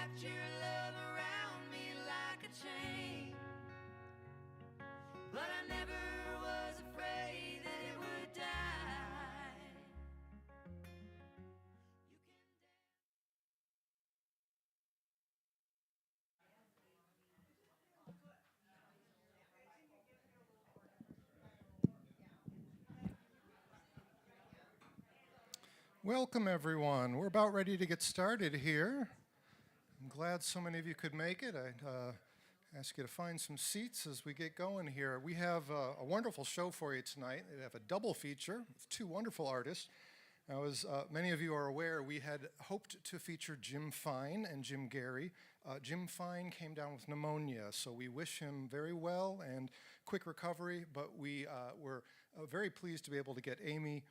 wrapped your love around me like a chain. But I never was afraid that it would die. You can Welcome, everyone. We're about ready to get started here. I'm glad so many of you could make it. I'd ask you to find some seats as we get going here. We have a wonderful show for you tonight. We have a double feature with two wonderful artists. Now, as many of you are aware, we had hoped to feature Jim Fine and Jim Gary. Jim Fine came down with pneumonia, so we wish him very well and quick recovery, but we were very pleased to be able to get Amy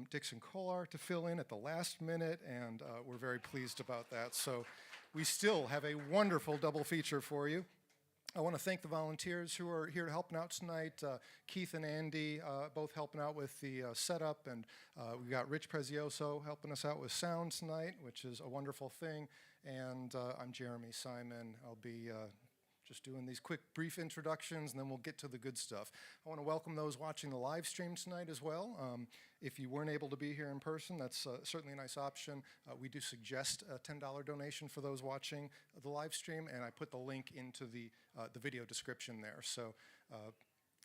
Dixon-Kolar to fill in at the last minute, and we're very pleased about that. So we still have a wonderful double feature for you. I want to thank the volunteers who are here helping out tonight. Keith and Andy both helping out with the setup, and we've got Rich Prezioso helping us out with sound tonight, which is a wonderful thing. And I'm Jeremy Simon. I'll be just doing these quick, brief introductions, and then we'll get to the good stuff. I want to welcome those watching the live stream tonight as well. If you weren't able to be here in person, that's certainly a nice option. We do suggest a $10 donation for those watching the live stream, and I put the link into the video description there. So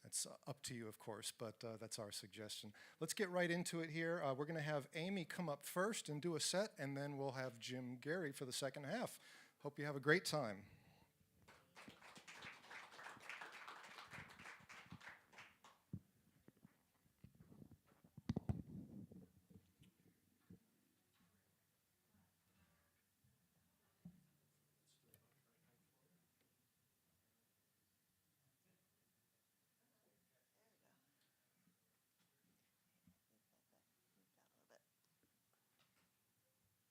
it's up to you, of course, but that's our suggestion. Let's get right into it here. We're going to have Amy come up first and do a set, and then we'll have Jim Gary for the second half. Hope you have a great time.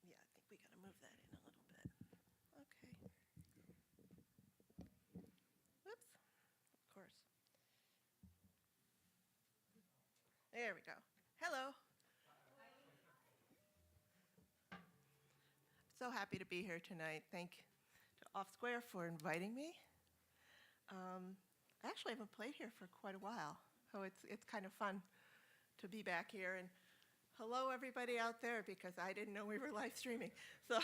Yeah, I think we got to move that in a little bit. Okay. Whoops. Of course. There we go. Hello. So happy to be here tonight. Thank to Off Square for inviting me. I actually haven't played here for quite a while, so it's kind of fun to be back here. And hello, everybody out there, because I didn't know we were live streaming. So,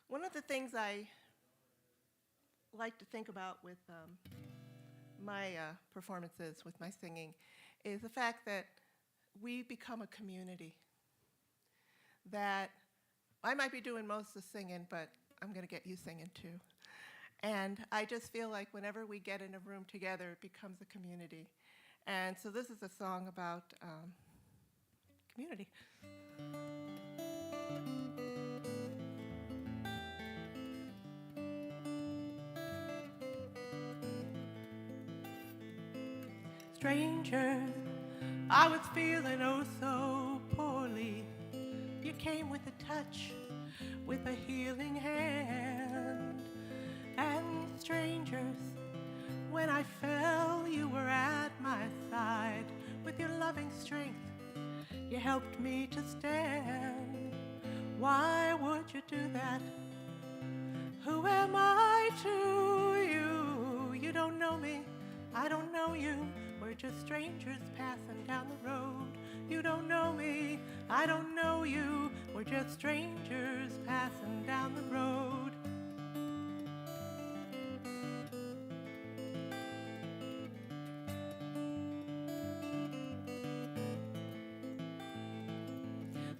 one of the things I like to think about with my performances, with my singing, is the fact that we become a community. That I might be doing most of the singing, but I'm going to get you singing too. And I just feel like whenever we get in a room together, it becomes a community. And so this is a song about community. Stranger, I was feeling oh so poorly. You came with a touch, with a healing hand. And strangers, when I fell, you were at my side. With your loving strength, you helped me to stand. Why would you do that? Who am I to you? You don't know me, I don't know you. We're just strangers passing down the road. You don't know me, I don't know you. We're just strangers passing down the road.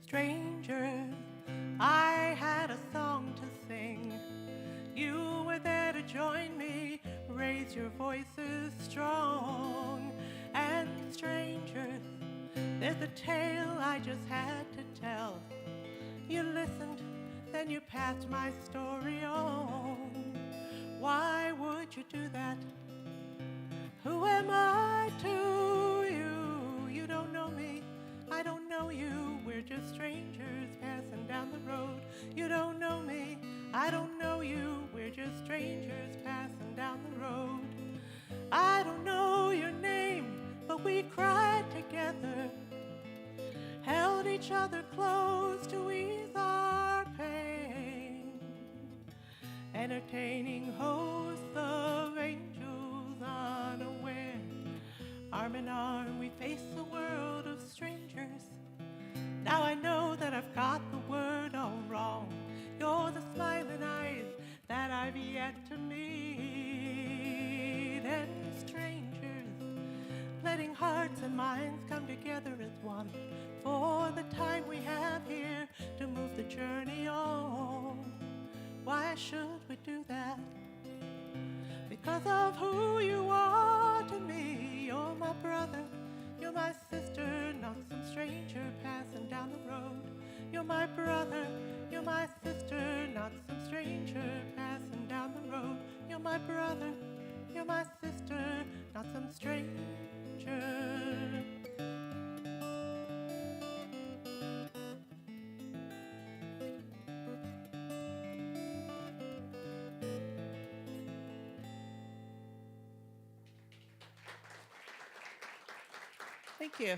Stranger, I had a song to sing. You were there to join me, raise your voices strong. And strangers, there's a tale I just had to tell. You listened, then you passed my story on. Why would you do that? Who am I to you? You don't know me, I don't know you. We're just strangers passing down the road. You don't know me, I don't know you. We're just strangers passing down the road. I don't know your name, but we cried together hold each other close to ease our pain. Entertaining hosts of angels unaware. Arm in arm we face a world of strangers. Now I know that I've got the word all wrong. You're the smiling eyes that I've yet to meet. And strangers, letting hearts and minds come together as one for the time we have here to move the journey on. Why should we do that? Because of who you are to me. You're my brother, you're my sister, not some stranger passing down the road. You're my brother, you're my sister, not some stranger passing down the road. You're my brother, you're my sister, not some stranger. Thank you.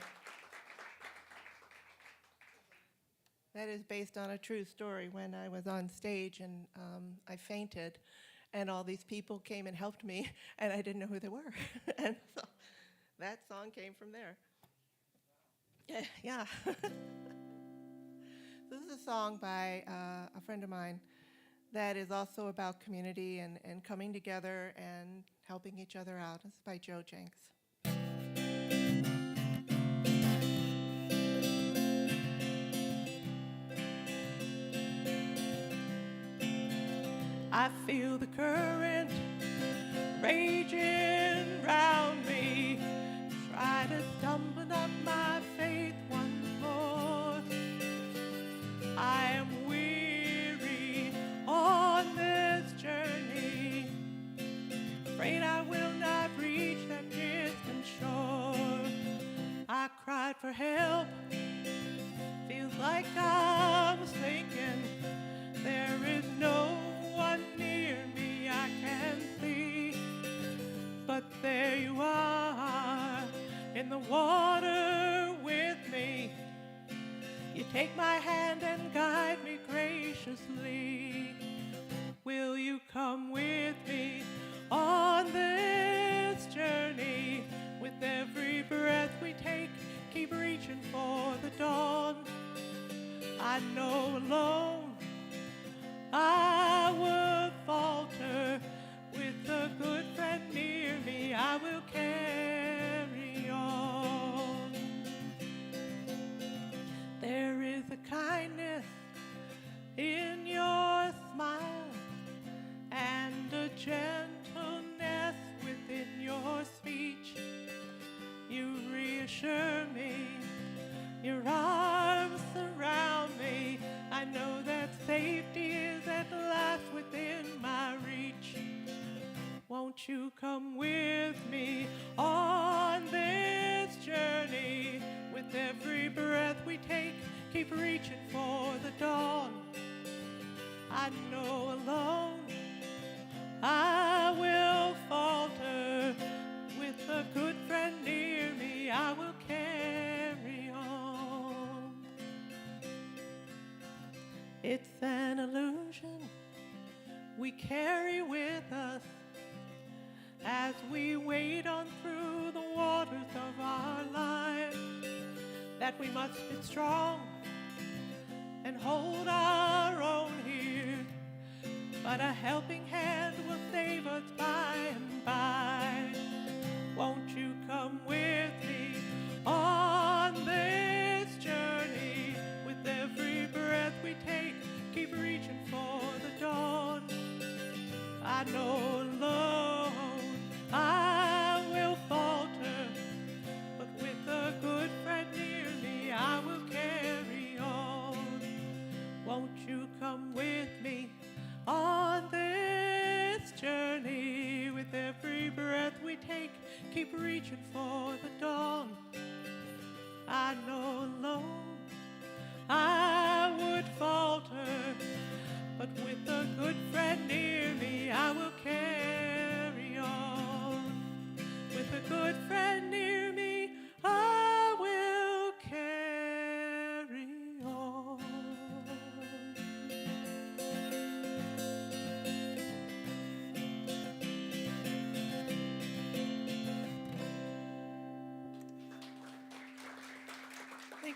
That is based on a true story. When I was on stage and I fainted, and all these people came and helped me, and I didn't know who they were. And so that song came from there. Yeah. This is a song by a friend of mine that is also about community and coming together and helping each other out. It's by Joe Jenks. I feel the current raging round me. Try to stumble up my faith once more. I am weary on this journey. Afraid I will not reach that distant shore. I cried for help. Feels like I'm sinking. There is no one near me I can see, but there you are in the water with me. You take my hand and guide me graciously. Will you come with me on this journey? With every breath we take, keep reaching for the dawn. I know alone I would falter. With a good friend near me, I will carry on. There is a kindness in your smile and a gentleness within your speech. You reassure me, your arms surround me. I know that safety is at last within my reach. Won't you come with me on this journey? With every breath we take, keep reaching for the dawn. I know alone I will falter. With a good friend near me, I will carry on. It's an illusion we carry with us as we wade on through the waters of our lives, that we must be strong and hold our own here, but a helping hand will save us by and by. Won't you come with me on this journey? With every breath we take, keep reaching for the dawn. I know alone I will falter, but with a good friend near me, I will carry on. Won't you come with me on this journey? With every breath we take, keep reaching for the dawn. I know alone I would falter, but with a good friend near me, I will carry on. With a good friend near me, I will carry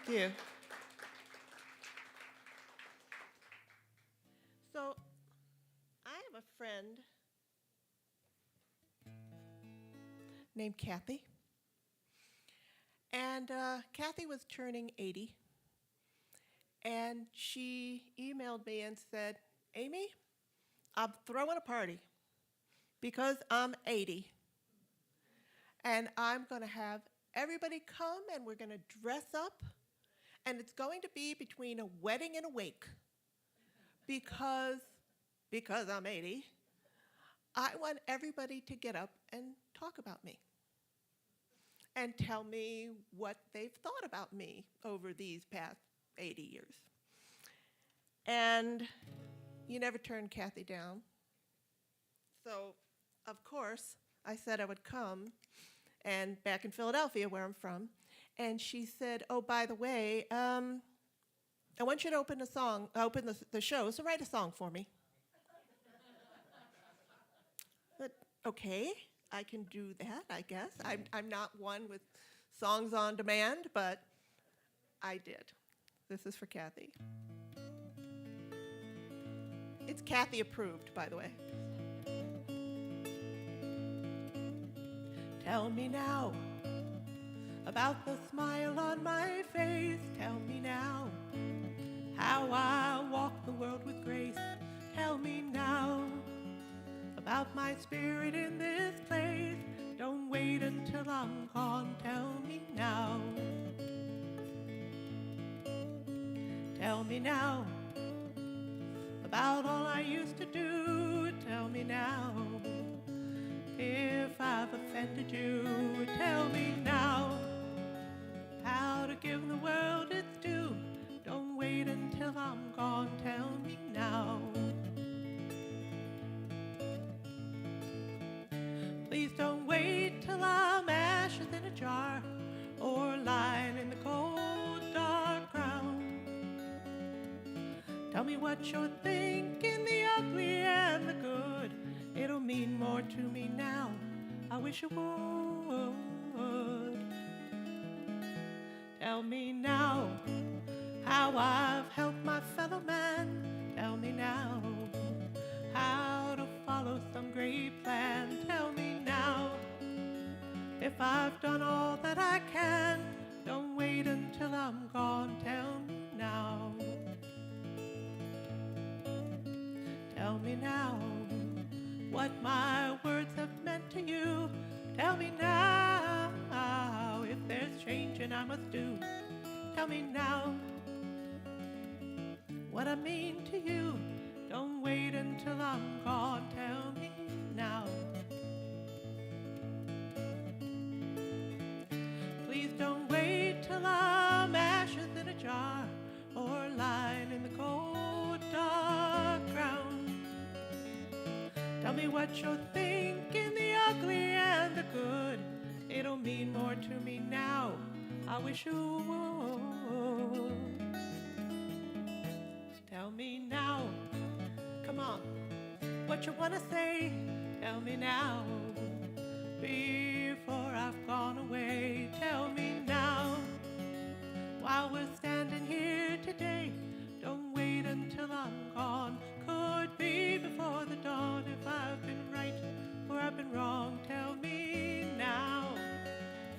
you. So, I have a friend named Kathy. And Kathy was turning 80. And she emailed me and said, Amy, I'm throwing a party because I'm 80. And I'm going to have everybody come and we're going to dress up. And it's going to be between a wedding and a wake. Because I'm 80, I want everybody to get up and talk about me. And tell me what they've thought about me over these past 80 years. And you never turned Kathy down. So, of course, I said I would come, and back in Philadelphia, where I'm from, and she said, oh, by the way, I want you to open the show, so write a song for me. But, okay, I can do that, I guess. I'm not one with songs on demand, but I did. This is for Kathy. It's Kathy approved, by the way. Tell me now about the smile on my face. Tell me now how I walk the world with grace. Tell me now about my spirit in this place. Don't wait until I'm gone. Tell me now. Tell me now about all I used to do. Tell me now if I've offended you. Tell me now how to give the world its due. Don't wait until I'm gone. Tell me now. Please don't wait till I'm ashes in a jar or lying in the cold, dark ground. Tell me what you're thinking, the ugly and the good. It'll mean more to me now. I wish it would. Tell me now how I've helped my fellow man. Tell me now how to follow some great plan. Tell me now if I've done all that I can. Don't wait until I'm gone. Tell me now. Tell me now what my words have meant to you. Tell me now if there's changing I must do. Tell me now what I mean to you. Don't wait until I'm gone. Tell me now. Please don't wait till I'm ashes in a jar or lying in the cold, dark ground. Tell me what you're thinking, the ugly and the good. It'll mean more to me now. I wish you would. Tell me now, come on, what you want to say. Tell me now, before I've gone away. Tell me now, while we're standing here today. Don't wait until I'm gone. Could be before the dawn if I've been right or I've been wrong. Tell me now.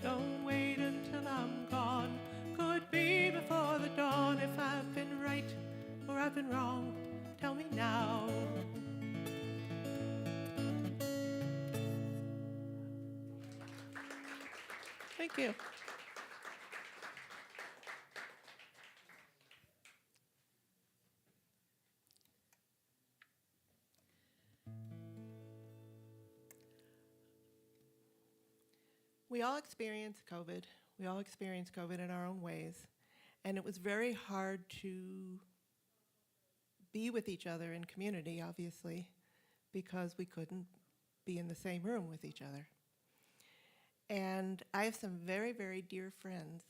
Don't wait until I'm gone. Could be before the dawn if I've been right or I've been wrong. Tell me now. Thank you. We all experienced COVID. We all experienced COVID in our own ways. And it was very hard to be with each other in community, obviously, because we couldn't be in the same room with each other. And I have some very, very dear friends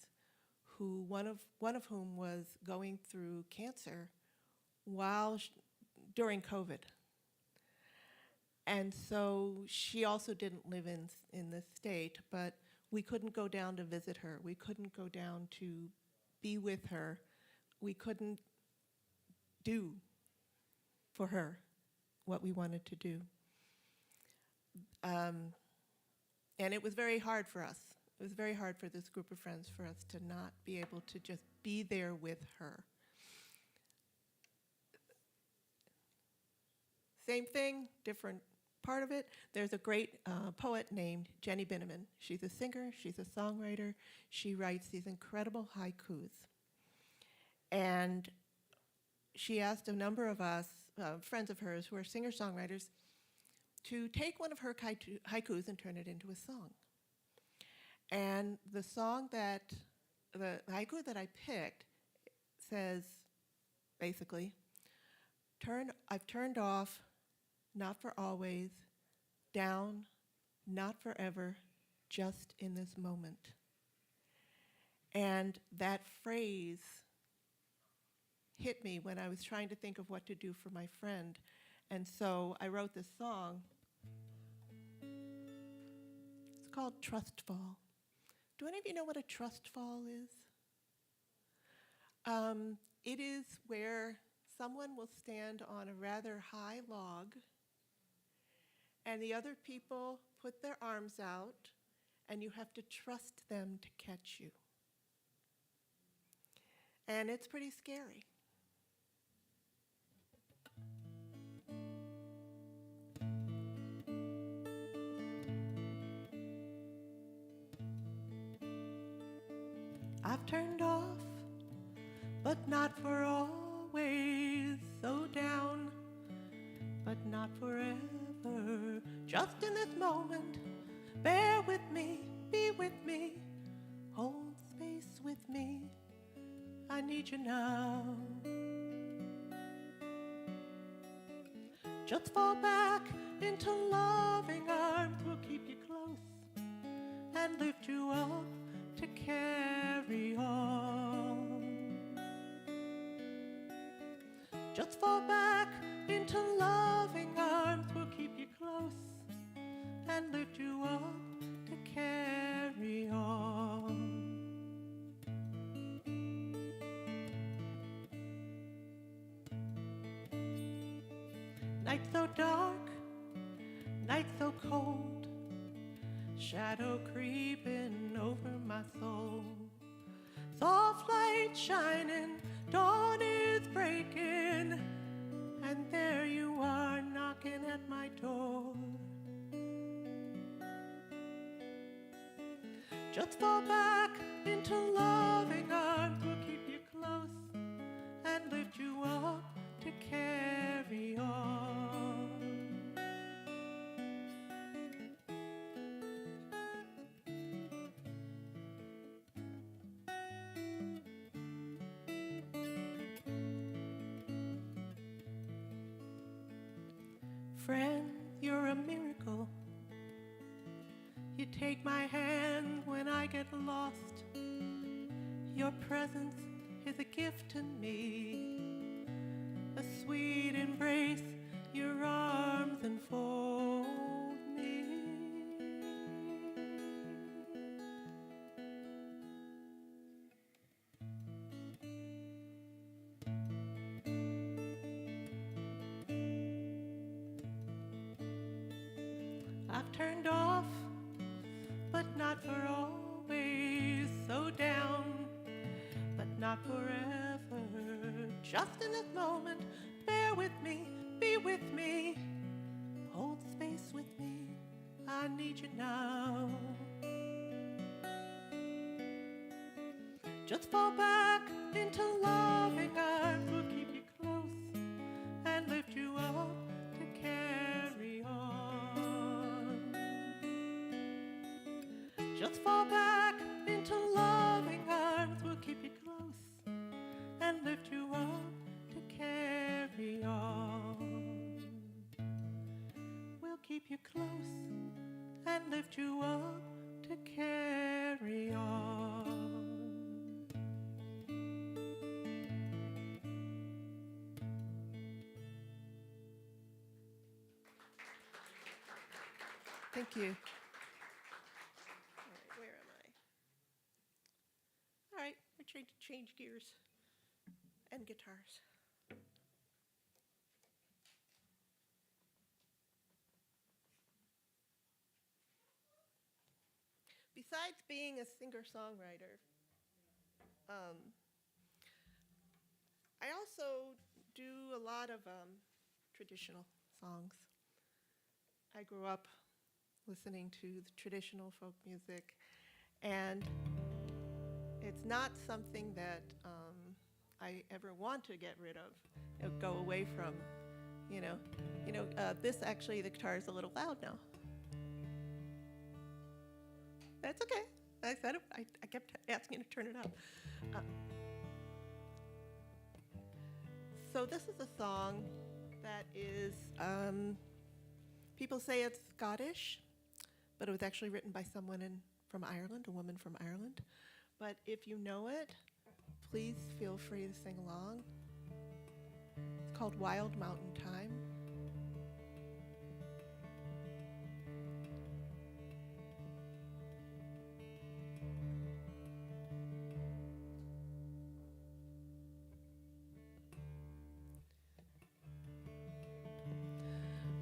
who, one of whom was going through cancer during COVID. And so she also didn't live in this state, but we couldn't go down to visit her. We couldn't go down to be with her, we couldn't do for her what we wanted to do. And it was very hard for us. It was very hard for this group of friends for us to not be able to just be there with her. Same thing, different part of it. There's a great poet named Jenny Binneman. She's a singer, she's a songwriter. She writes these incredible haikus. And she asked a number of us, friends of hers who are singer-songwriters, to take one of her haikus and turn it into a song. And the haiku that I picked says, basically, I've turned off, not for always, down, not forever, just in this moment. And that phrase hit me when I was trying to think of what to do for my friend. And so I wrote this song. It's called Trust Fall. Do any of you know what a trust fall is? It is where someone will stand on a rather high log and the other people put their arms out and you have to trust them to catch you. And it's pretty scary. I've turned off, but not for always, so down, but not forever. Just in this moment, bear with me, be with me, hold space with me, I need you now. Just fall back into loving arms, we'll keep you close and lift you up to carry on. Just fall back into loving arms, we'll keep you close and lift you up to carry on. Night so dark, night so cold, shadow creeping over my soul. Soft light shining, dawn is breaking, and there you are knocking at my door. Just fall back into loving arms, we'll keep you close and lift you up to carry on. Friend, you're a miracle. You take my hand when I get lost. Your presence is a gift to me. A sweet embrace, your arms enfold me. I've turned off, but not for always, so down, but not forever. Just in this moment, bear with me, be with me, hold space with me, I need you now. Just fall back into loving arms, we'll keep you close and lift you up to carry on. Just fall back into loving arms, we'll keep you close and lift you up to carry on. We'll keep you close and lift you up to carry on. Thank you. All right, where am I? All right, we're change gears and guitars. Besides being a singer-songwriter, I also do a lot of traditional songs. I grew up listening to the traditional folk music, and it's not something that I ever want to get rid of, go away from. This actually, the guitar is a little loud now. That's okay. I said it. I kept asking to turn it up. So this is a song that is, people say it's Scottish, but it was actually written by someone from Ireland, a woman from Ireland. But if you know it, please feel free to sing along. It's called Wild Mountain Time.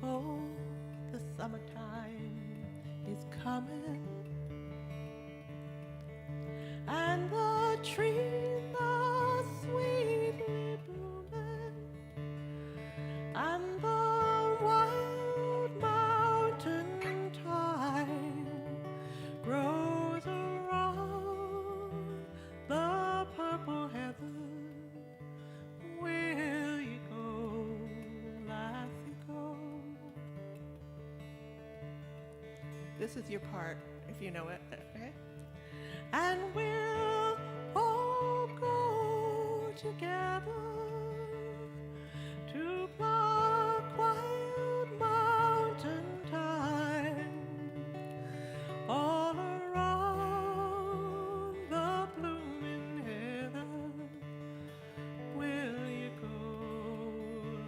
Oh, the summertime is coming, and the trees are sweetly blooming, and the wild mountain thyme grows around the purple heather. Will you go, lassie, go? This is your part, if you know it, okay? And we'll all go together to pluck wild mountain thyme all around the blooming heather. Will you go,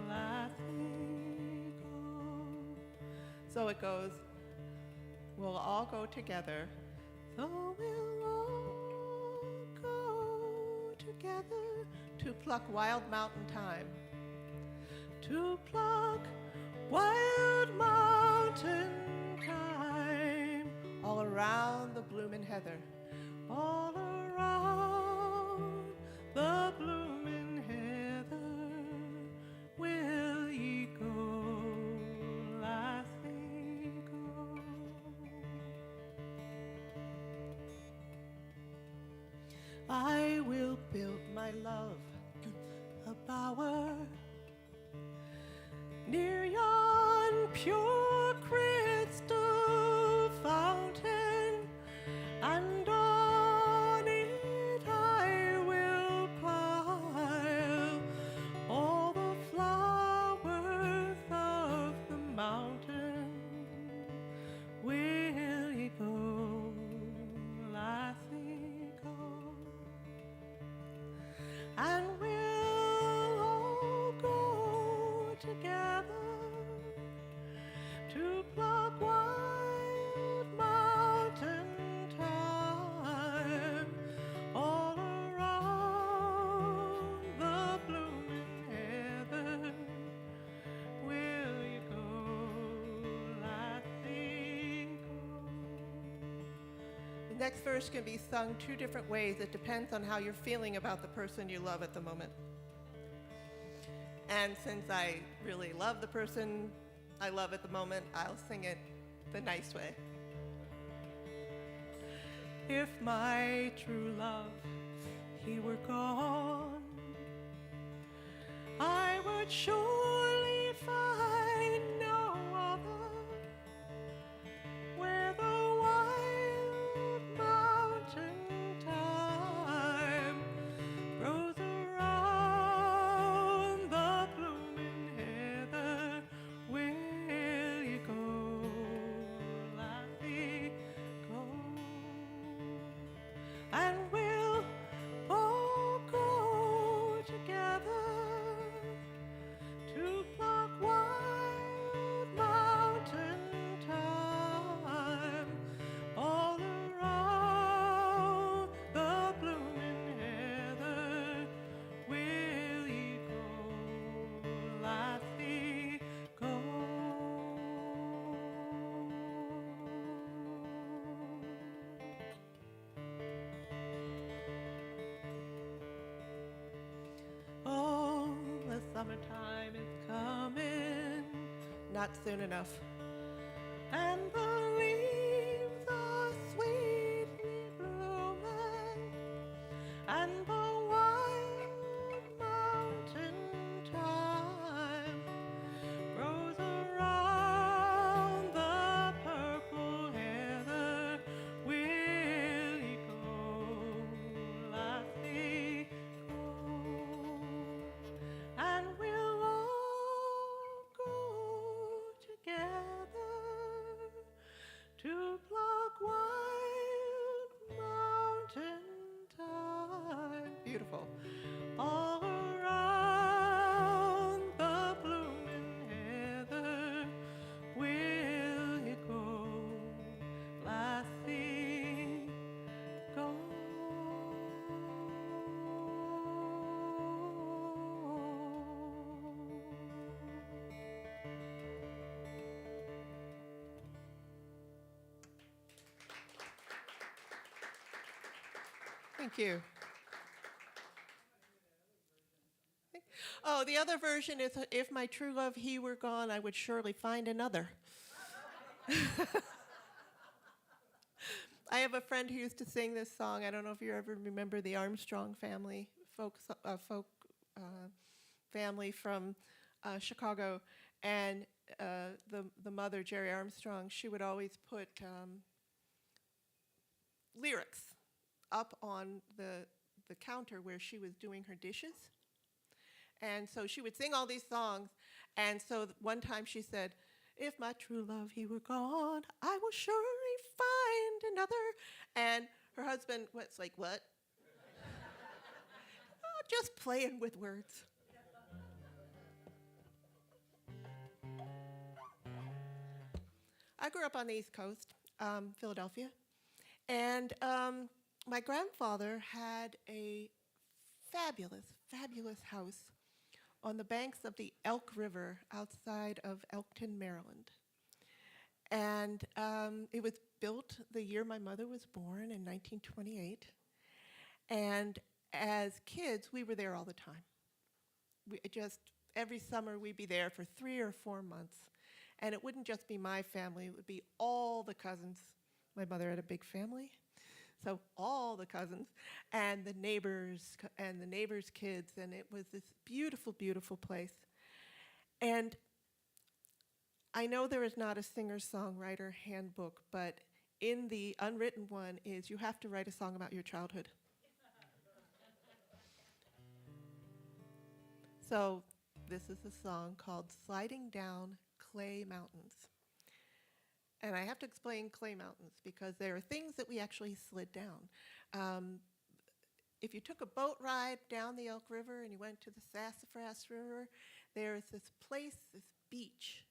lassie, go? So it goes. We'll all go together. So we'll all go together to pluck wild mountain thyme. To pluck wild mountain thyme all around the bloomin' heather. All around the bloomin' heather. Will ye go, lassie, go? I will build my love a bower near yon pure crystal fountain, and on it I will pile all the flowers of the mountain. Will ye go, lassie, go? And we'll all go together to pluck wild mountain thyme all around the blooming heather. Will you go, lassie, go? The next verse can be sung two different ways. It depends on how you're feeling about the person you love at the moment. And since I really love the person I love at the moment, I'll sing it the nice way. If my true love, he were gone, I would surely find no other where the wild mountain thyme grows around the blooming heather. Will you go, lassie, go? And we'll all go together to pluck wild mountain thyme all around the blooming heather. summertime is coming, not soon enough. And the leaves are sweetly blooming, and the wild mountain thyme grows around the purple heather. Will you go, lassie, go? And we'll all go together to pluck wild mountain thyme. Beautiful. All around the blooming heather, will you go, lassie, go? Thank you. Oh, the other version is, if my true love he were gone, I would surely find another. I have a friend who used to sing this song. I don't know if you ever remember the Armstrong family, folk family from Chicago. And the mother, Jerry Armstrong, she would always put lyrics up on the counter where she was doing her dishes. And so she would sing all these songs. And so one time she said, if my true love he were gone, I will surely find another. And her husband was like, what? Oh, just playing with words. I grew up on the East Coast, Philadelphia. And my grandfather had a fabulous, fabulous house on the banks of the Elk River outside of Elkton, Maryland. And it was built the year my mother was born in 1928. And as kids, we were there all the time. Every summer we'd be there for 3 or 4 months. And it wouldn't just be my family, it would be all the cousins. My mother had a big family. So all the cousins and the neighbors kids, and it was this beautiful, beautiful place. And I know there is not a singer-songwriter handbook, but in the unwritten one is you have to write a song about your childhood. So this is a song called Sliding Down Clay Mountains. And I have to explain clay mountains because there are things that we actually slid down. If you took a boat ride down the Elk River and you went to the Sassafras River, there's this place, this beach,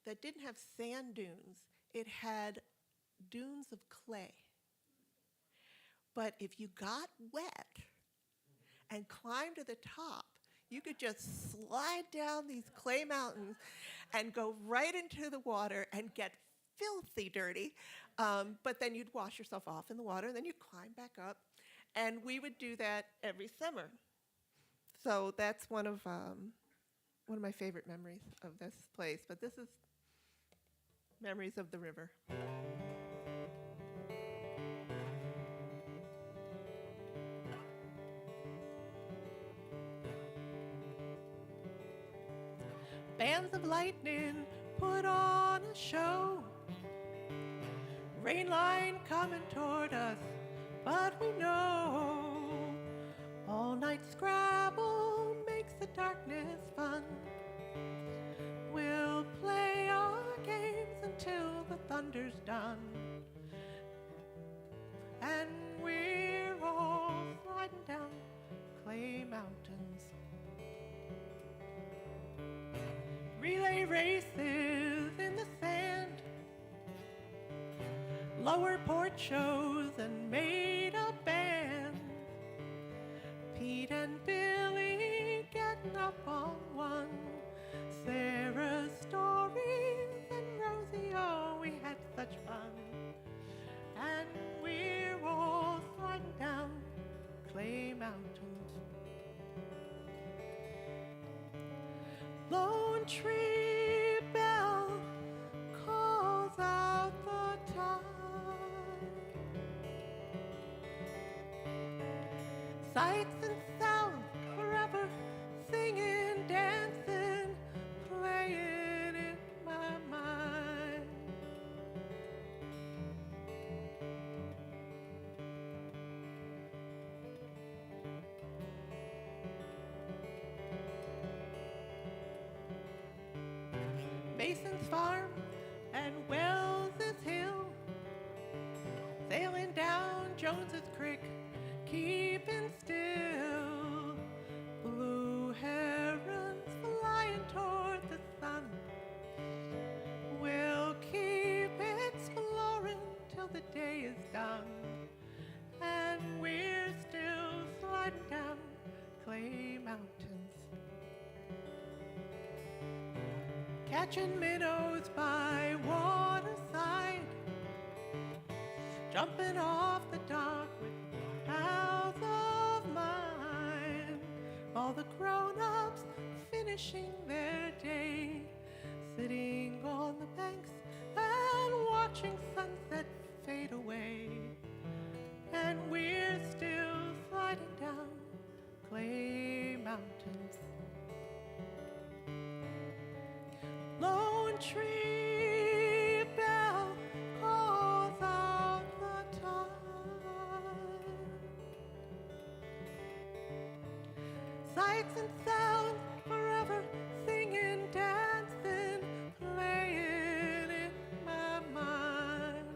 that didn't have sand dunes. It had dunes of clay. But if you got wet and climbed to the top, you could just slide down these clay mountains and go right into the water and get filthy dirty, but then you'd wash yourself off in the water, and then you'd climb back up, and we would do that every summer. So that's one of my favorite memories of this place, but this is memories of the river. Bands of lightning put on a show. Rain line coming toward us, but we know all night Scrabble makes the darkness fun. We'll play our games until the thunder's done, and we're all sliding down clay mountains. Relay races in the sand, lower port shows and made-up bands. Pete and Billy getting up on one, Sarah's stories and Rosie, oh, we had such fun. And we're all sliding down clay mountains. Lone tree bell calls out the time. Sights and sounds forever, singing, dancing, playing in my mind. Mason's Farm and Wells's Hill, sailing down Jones's Creek, keeping still. Blue herons flying toward the sun. We'll keep exploring till the day is done. And we're still sliding down Clay Mountains. Catching minnows by waterside, jumping off the dock with pals of mine. All the grown-ups finishing their day, sitting on the banks and watching sunset fade away. And we're still sliding down Clay Mountains. Lone tree bell calls out the time. Sights and sounds forever, singing, dancing, playing in my mind.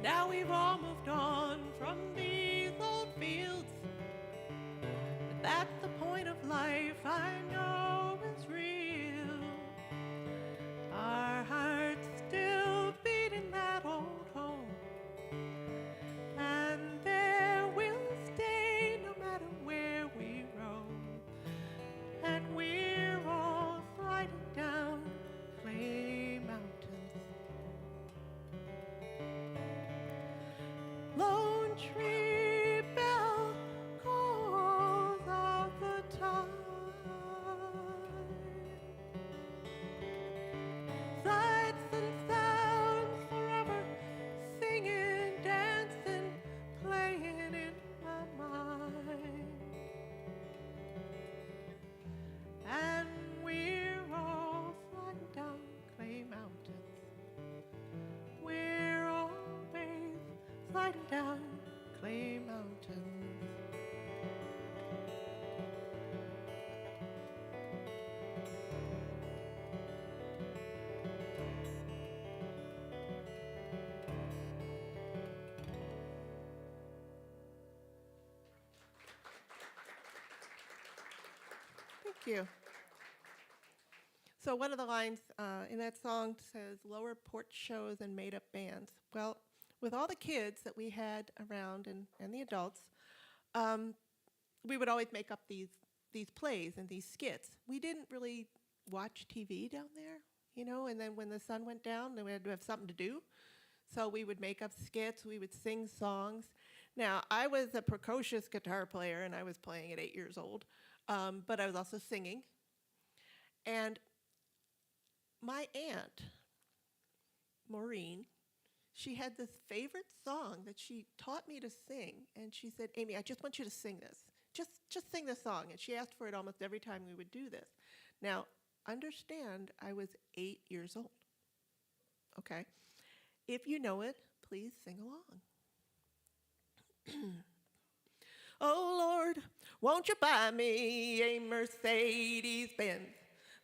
Now we've all moved on from these old fields, but that's the point of life I know is real. Our hearts still beat in that old home, and there we'll stay no matter where we roam. And we're all sliding down Clay Mountains. Lone tree bell calls out the time. Sights and sounds forever, singing, dancing, playing in my mind. And we're all sliding down Clay Mountains. We're always sliding down Clay Mountains. Thank you. So one of the lines in that song says, lower porch shows and made-up bands. Well, with all the kids that we had around and the adults, we would always make up these plays and these skits. We didn't really watch TV down there, you know, and then when the sun went down, then we had to have something to do. So we would make up skits, we would sing songs. Now, I was a precocious guitar player, and I was playing at 8 years old, but I was also singing. And my aunt, Maureen, she had this favorite song that she taught me to sing, and she said, Amy, I just want you to sing this. Just sing this song. And she asked for it almost every time we would do this. Now, understand, I was 8 years old. Okay? If you know it, please sing along. Oh, Lord, won't you buy me a Mercedes Benz?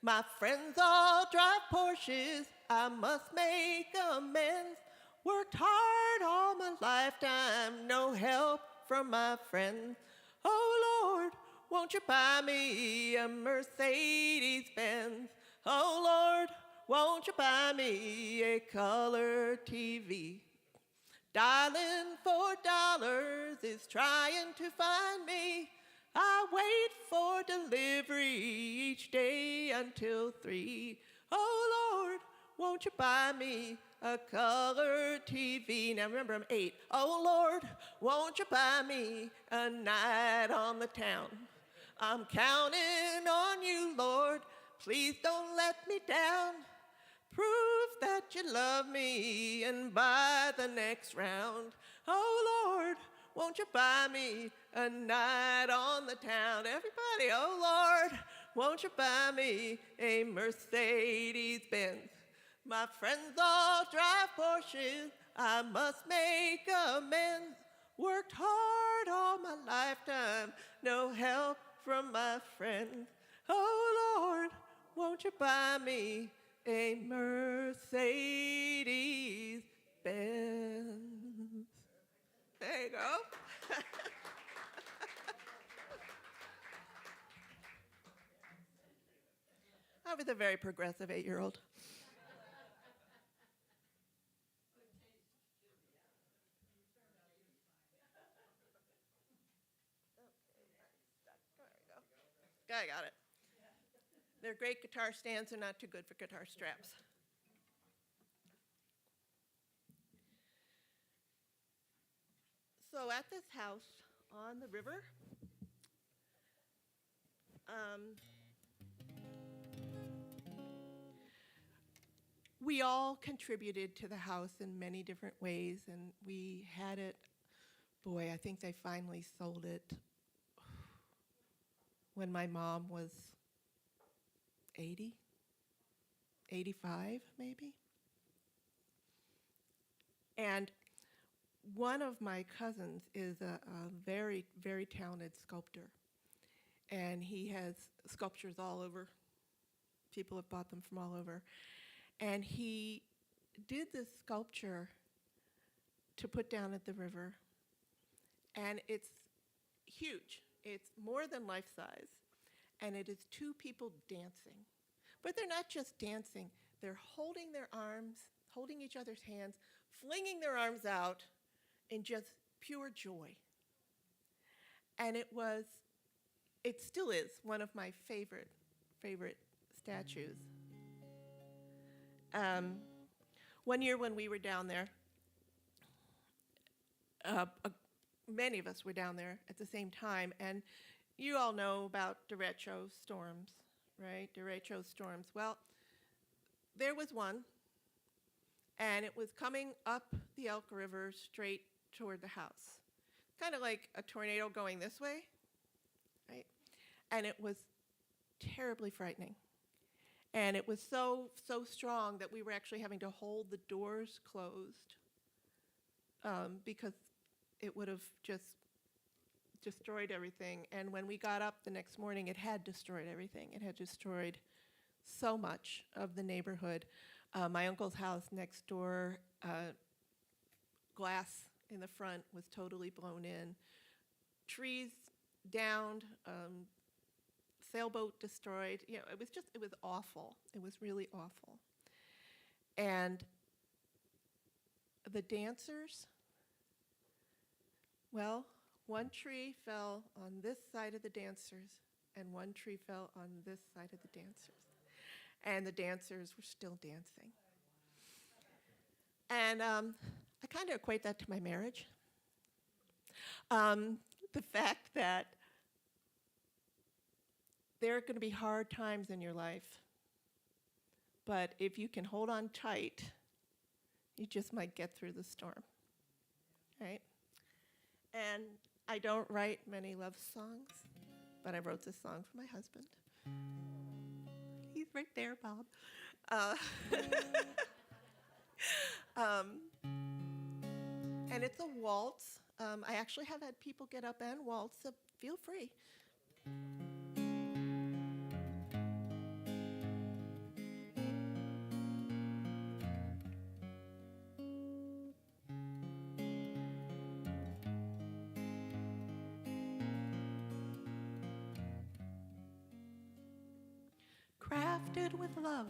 My friends all drive Porsches, I must make amends. Worked hard all my lifetime, no help from my friends. Oh, Lord, won't you buy me a Mercedes Benz? Oh, Lord, won't you buy me a color TV? Dialing for dollars is trying to find me. I wait for delivery each day until 3. Oh, Lord, won't you buy me a color TV? Now remember, I'm 8. Oh Lord, won't you buy me a night on the town? I'm counting on you, Lord. Please don't let me down. Prove that you love me and buy the next round. Oh Lord, won't you buy me a night on the town? Everybody, oh Lord, won't you buy me a Mercedes Benz? My friends all drive Porsches, I must make amends. Worked hard all my lifetime, no help from my friends. Oh Lord, won't you buy me a Mercedes Benz? There you go. I was a very progressive 8-year-old. I got it. They're great guitar stands. They're not too good for guitar straps. So at this house on the river, we all contributed to the house in many different ways, and we had it, boy, I think they finally sold it when my mom was 80, 85 maybe. And one of my cousins is a very, very talented sculptor. And he has sculptures all over. People have bought them from all over. And he did this sculpture to put down at the river. And it's huge. It's more than life size. And it is 2 people dancing. But they're not just dancing. They're holding their arms, holding each other's hands, flinging their arms out in just pure joy. And it still is one of my favorite statues. One year when we were down there, many of us were down there at the same time, and you all know about derecho storms, right? Derecho storms. Well, there was one, and it was coming up the Elk River straight toward the house. Kind of like a tornado going this way, right? And it was terribly frightening. And it was so strong that we were actually having to hold the doors closed because it would have just destroyed everything. And when we got up the next morning, it had destroyed everything. It had destroyed so much of the neighborhood. My uncle's house next door, glass in the front was totally blown in. Trees downed, sailboat destroyed. You know, it was awful. It was really awful. And the dancers, well, one tree fell on this side of the dancers, and one tree fell on this side of the dancers. And the dancers were still dancing. And I kind of equate that to my marriage. The fact that there are going to be hard times in your life, but if you can hold on tight, you just might get through the storm, right? And I don't write many love songs, but I wrote this song for my husband. He's right there, Bob. And it's a waltz. I actually have had people get up and waltz, so feel free. Crafted with love,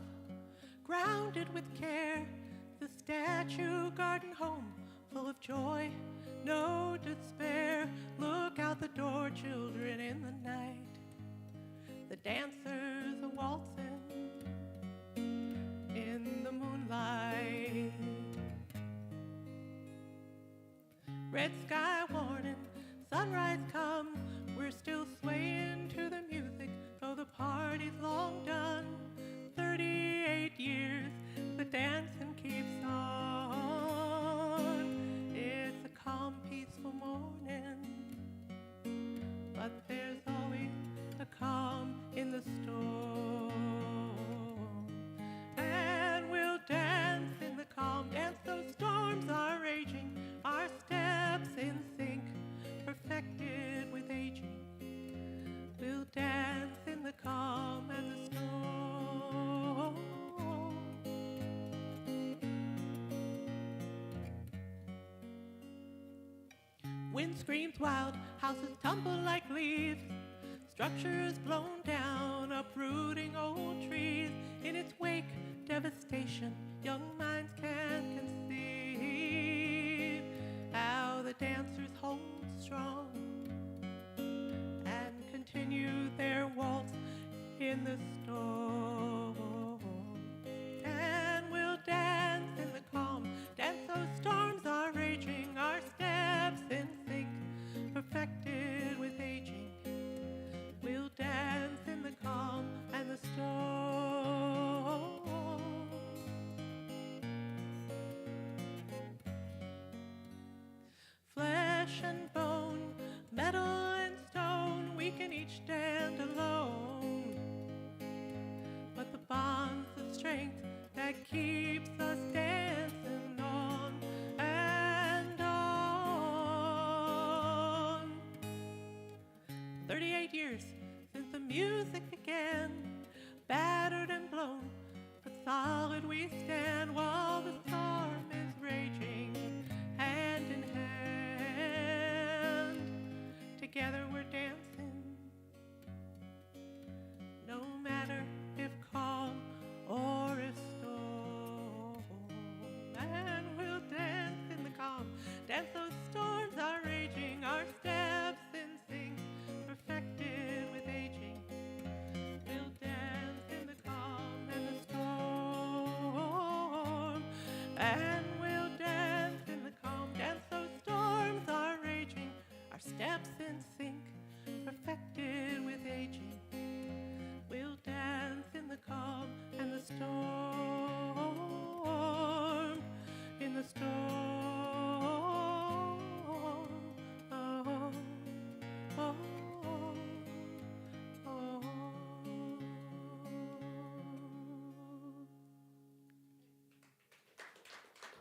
grounded with care, the statue garden home full of joy, no despair. Look out the door, children, in the night. The dancers are waltzing in the moonlight. Wind screams wild, houses tumble like leaves. Structures blown down, uprooting old trees. In its wake, devastation young minds can't conceive. How the dancers hold strong and continue their waltz in the storm. And we'll dance in the calm, dance though storms are raging, our steps in sync, perfected with aging. We'll dance in the calm and the storm. Flesh and bone, metal and stone, we can each stand alone. But the bonds of strength that keeps us dancing on and on. 38 years since the music began, battered and blown, but solid we stand while the storm is raging, hand in hand. Together we're dancing, no matter if calm or if storm. And we'll dance in the calm, dance those storms are raging, our steps in sync, perfected with aging. We'll dance in the calm and the storm. And we'll dance in the calm, dance those storms are raging, our steps in sync, perfected with aging. We'll dance in the calm and the storm, in the storm. Oh, oh, oh, oh.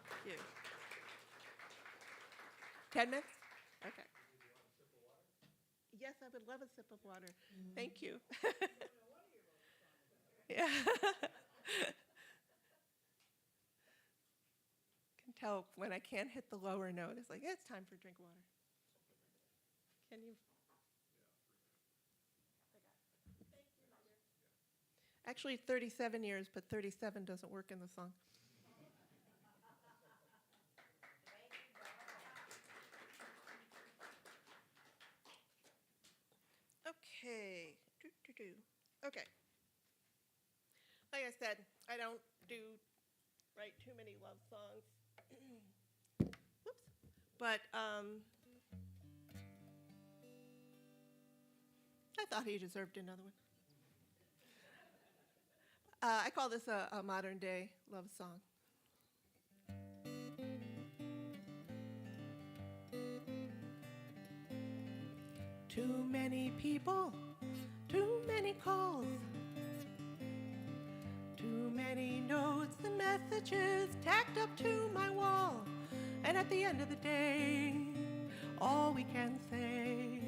Thank you. 10 minutes? Okay. Yes, I would love a sip of water. Thank you. Yeah. Can tell when I can't hit the lower note. It's like, it's time for a drink of water. Can you? Actually, 37 years, but 37 doesn't work in the song. Okay. Okay. Like I said, I don't write too many love songs. Whoops. But I thought he deserved another one. I call this a modern day love song. Too many people, too many calls, too many notes and messages tacked up to my wall. And at the end of the day, all we can say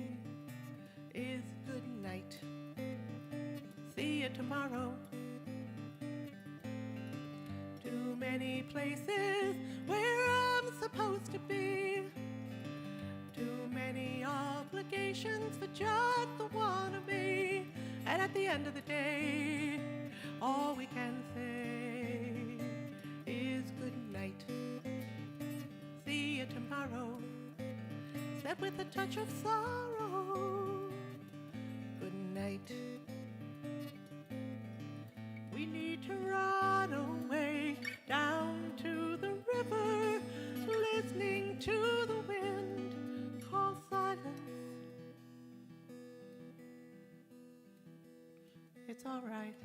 is good night. See you tomorrow. Too many places where I'm supposed to be. Too many obligations for just the one of me. And at the end of the day, all we can say is good night. See you tomorrow. Said with a touch of sorrow. Good night. We need to run away down to the river, listening to the wind call silence. It's all right.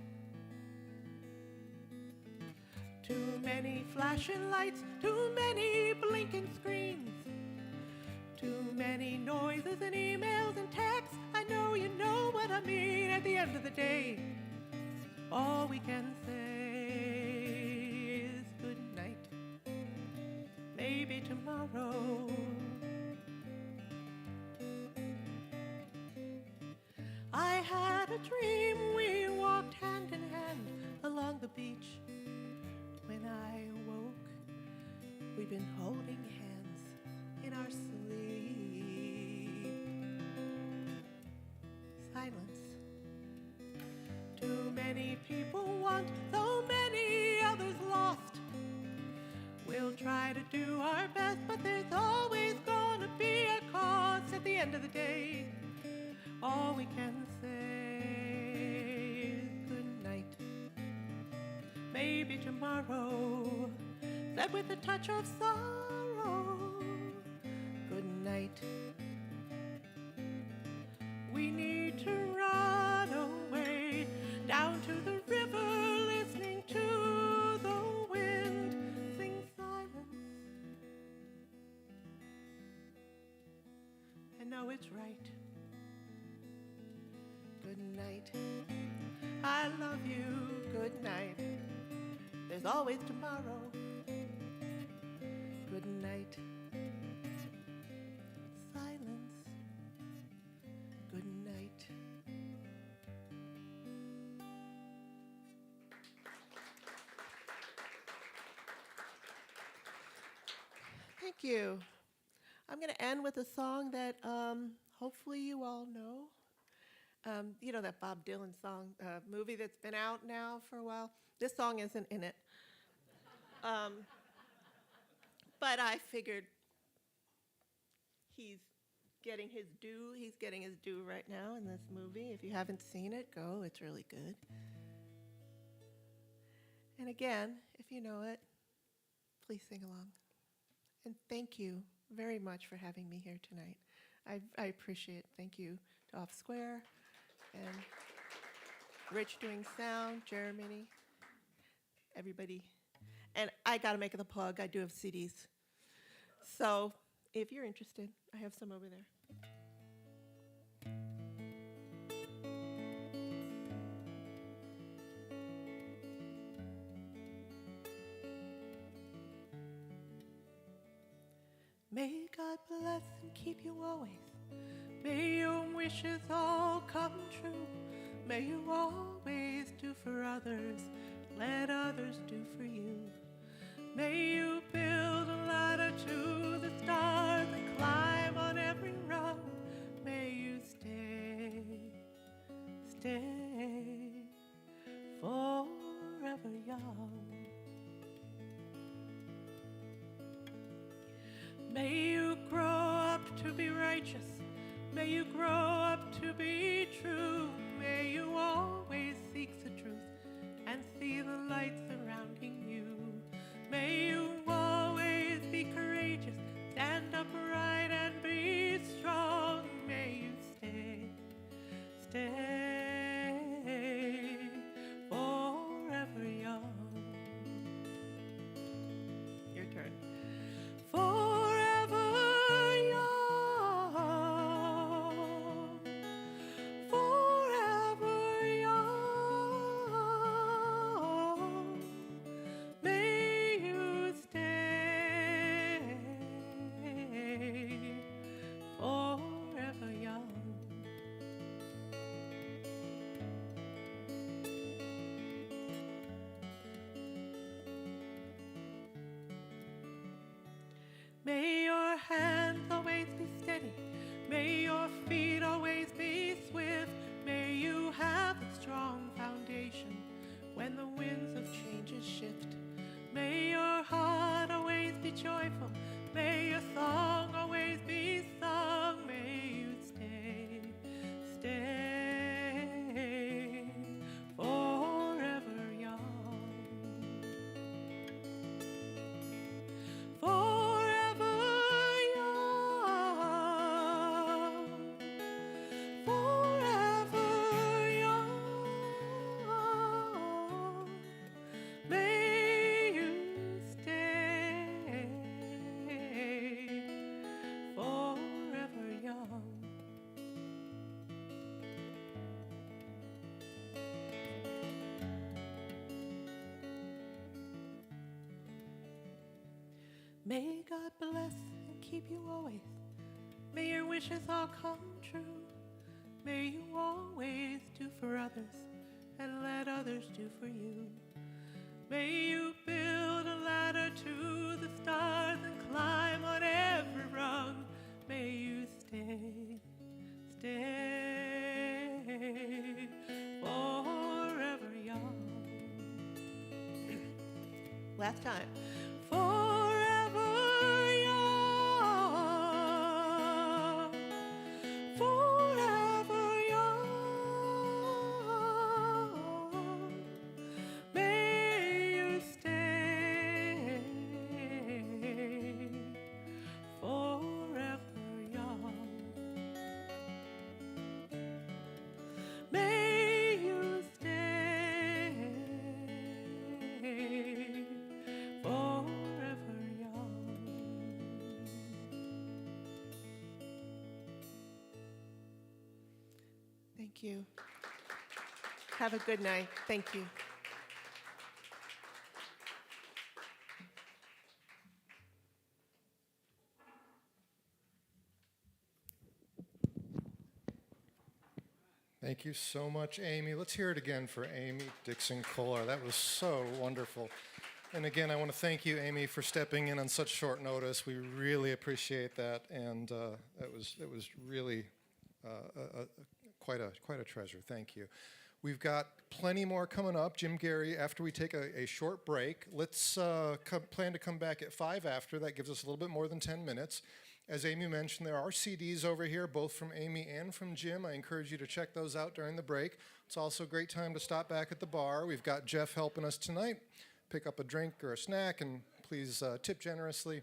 Too many flashing lights, too many blinking screens, too many noises and emails and texts. I know you know what I mean. At the end of the day, all we can say is good night. Maybe tomorrow. I had a dream we walked hand in hand along the beach. When I awoke, we've been holding hands in our sleep. silence. Too many people want, so many others lost. We'll try to do our best, but there's always gonna be a cost at the end of the day. All we can say is good night. Maybe tomorrow, said with a touch of sorrow. Good night. We need to run away down to the river, listening to the wind sing silence. I know it's right. Good night. I love you. Good night. There's always tomorrow. Good night. Silence. Good night. Thank you. I'm going to end with a song that hopefully you all know. You know that Bob Dylan song, movie that's been out now for a while? This song isn't in it. But I figured he's getting his due. He's getting his due right now in this movie. If you haven't seen it, go. It's really good. And again, if you know it, please sing along. And thank you very much for having me here tonight. I appreciate it. Thank you to Off Square and Rich doing sound, Jeremy, everybody. And I got to make it a plug. I do have CDs. So if you're interested, I have some over there. May God bless and keep you always. May your wishes all come true. May you always do for others, let others do for you. May you build a ladder to the stars and climb on every rung. May you stay forever young. May you grow up to be righteous. May you grow up to be true. May you always seek the truth and see the light surrounding you. May you always be courageous, stand upright and be strong. May you stay forever young. Your turn. Forever young, forever young. May you stay forever young. May your hands always be steady. May your feet always be swift. May you have a strong foundation when the winds of changes shift. May your heart always be joyful. May your song always be sung. May you stay forever young. Forever young, forever young. May you stay forever young. May God bless and keep you always. May your wishes all come true. May you always do for others and let others do for you. May you build a ladder to the stars and climb on every rung. May you stay Last time. Forever young, forever young, may you stay forever young. May you stay forever young. Thank you. Have a good night. Thank you. Thank you so much, Amy. Let's hear it again for Amy Dixon-Kolar. That was so wonderful. And again, I want to thank you, Amy, for stepping in on such short notice. We really appreciate that, and it was really quite a treasure. Thank you. We've got plenty more coming up. Jim Gary, after we take a short break, let's plan to come back at 5 after. That gives us a little bit more than 10 minutes. As Amy mentioned, there are CDs over here, both from Amy and from Jim. I encourage you to check those out during the break. It's also a great time to stop back at the bar. We've got Jeff helping us tonight. Pick up a drink or a snack, and please tip generously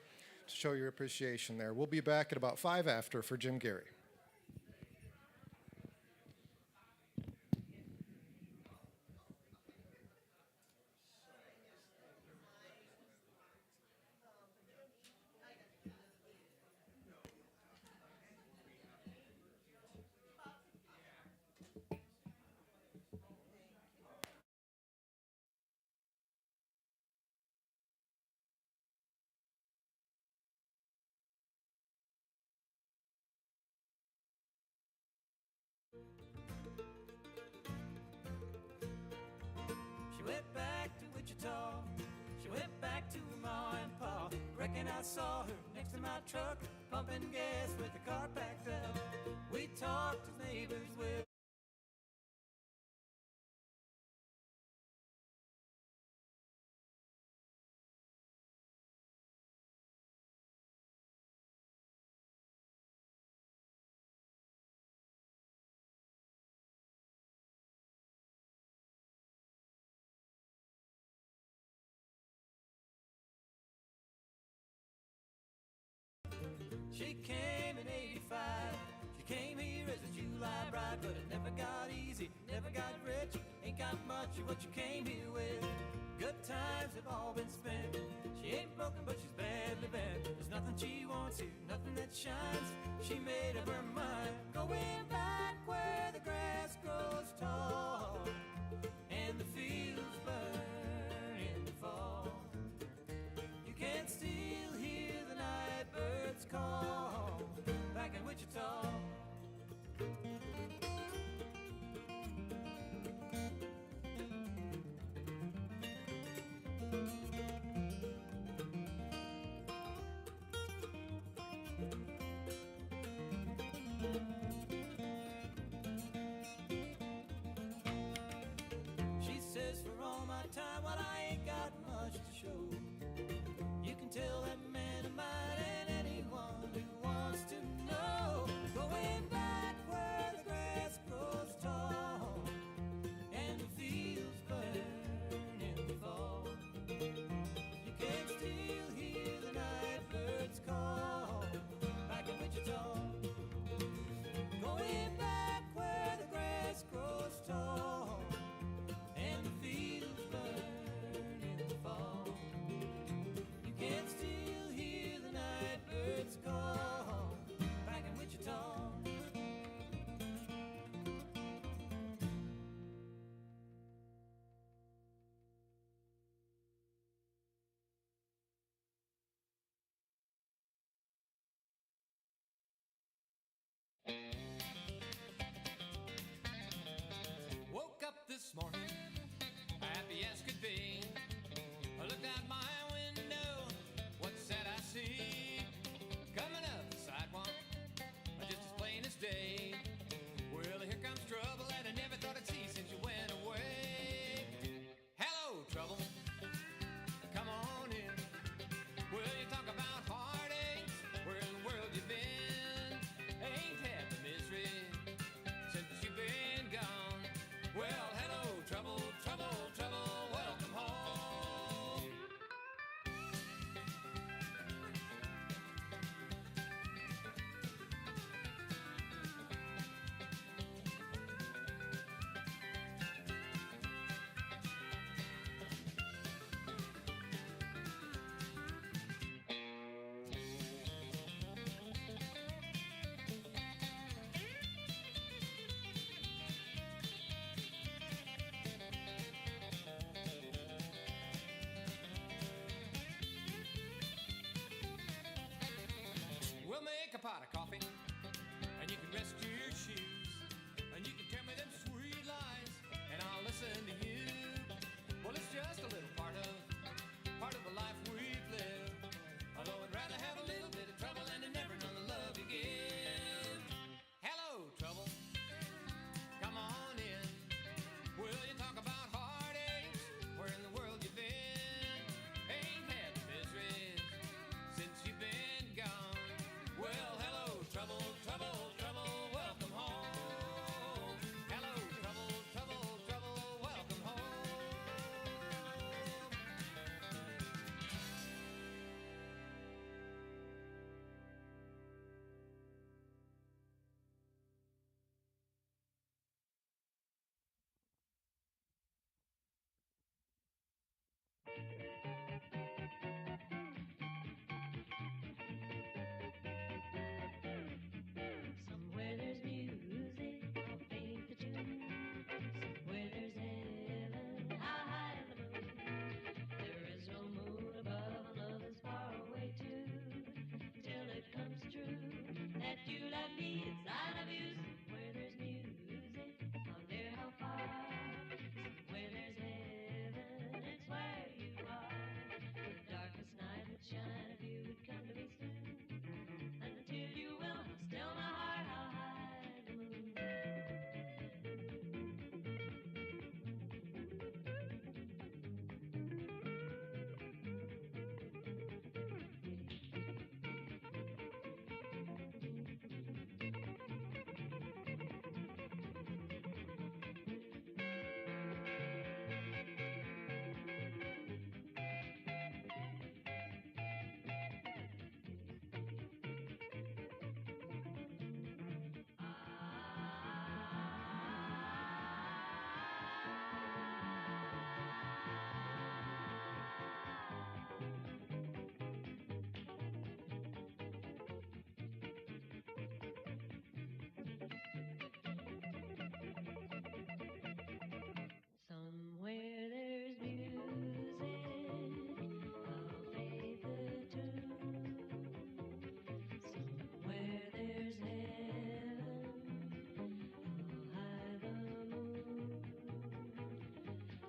to show your appreciation there. We'll be back at about 5 after for Jim Gary. She went back to Wichita. She went back to her ma and pa. Reckon I saw her next to my truck, pumping gas with the car packed up. We talked as neighbors will. She came in '85. She came here as a July bride, but it never got easy, never got rich. Ain't got much of what you came here with. Good times have all been spent. She ain't broken, but she's badly bent. There's nothing she wants here, nothing that shines. She made up her mind, going back where the grass grows tall and the fields burn in the fall. You can't still hear the night birds call back in Wichita. Somewhere there's music, I'll paint the tune. Somewhere there's heaven, how high in the moon. There is no moon above, love is far away too. Till it comes true that you love me inside of you. Somewhere there's music, I wonder how far. Somewhere there's heaven, it's where you are. The darkest night would shine if you would come to me soon. And until you will, I'll still my heart, how high the moon. Somewhere there's music, I'll play the tune. Somewhere there's heaven, how high the moon.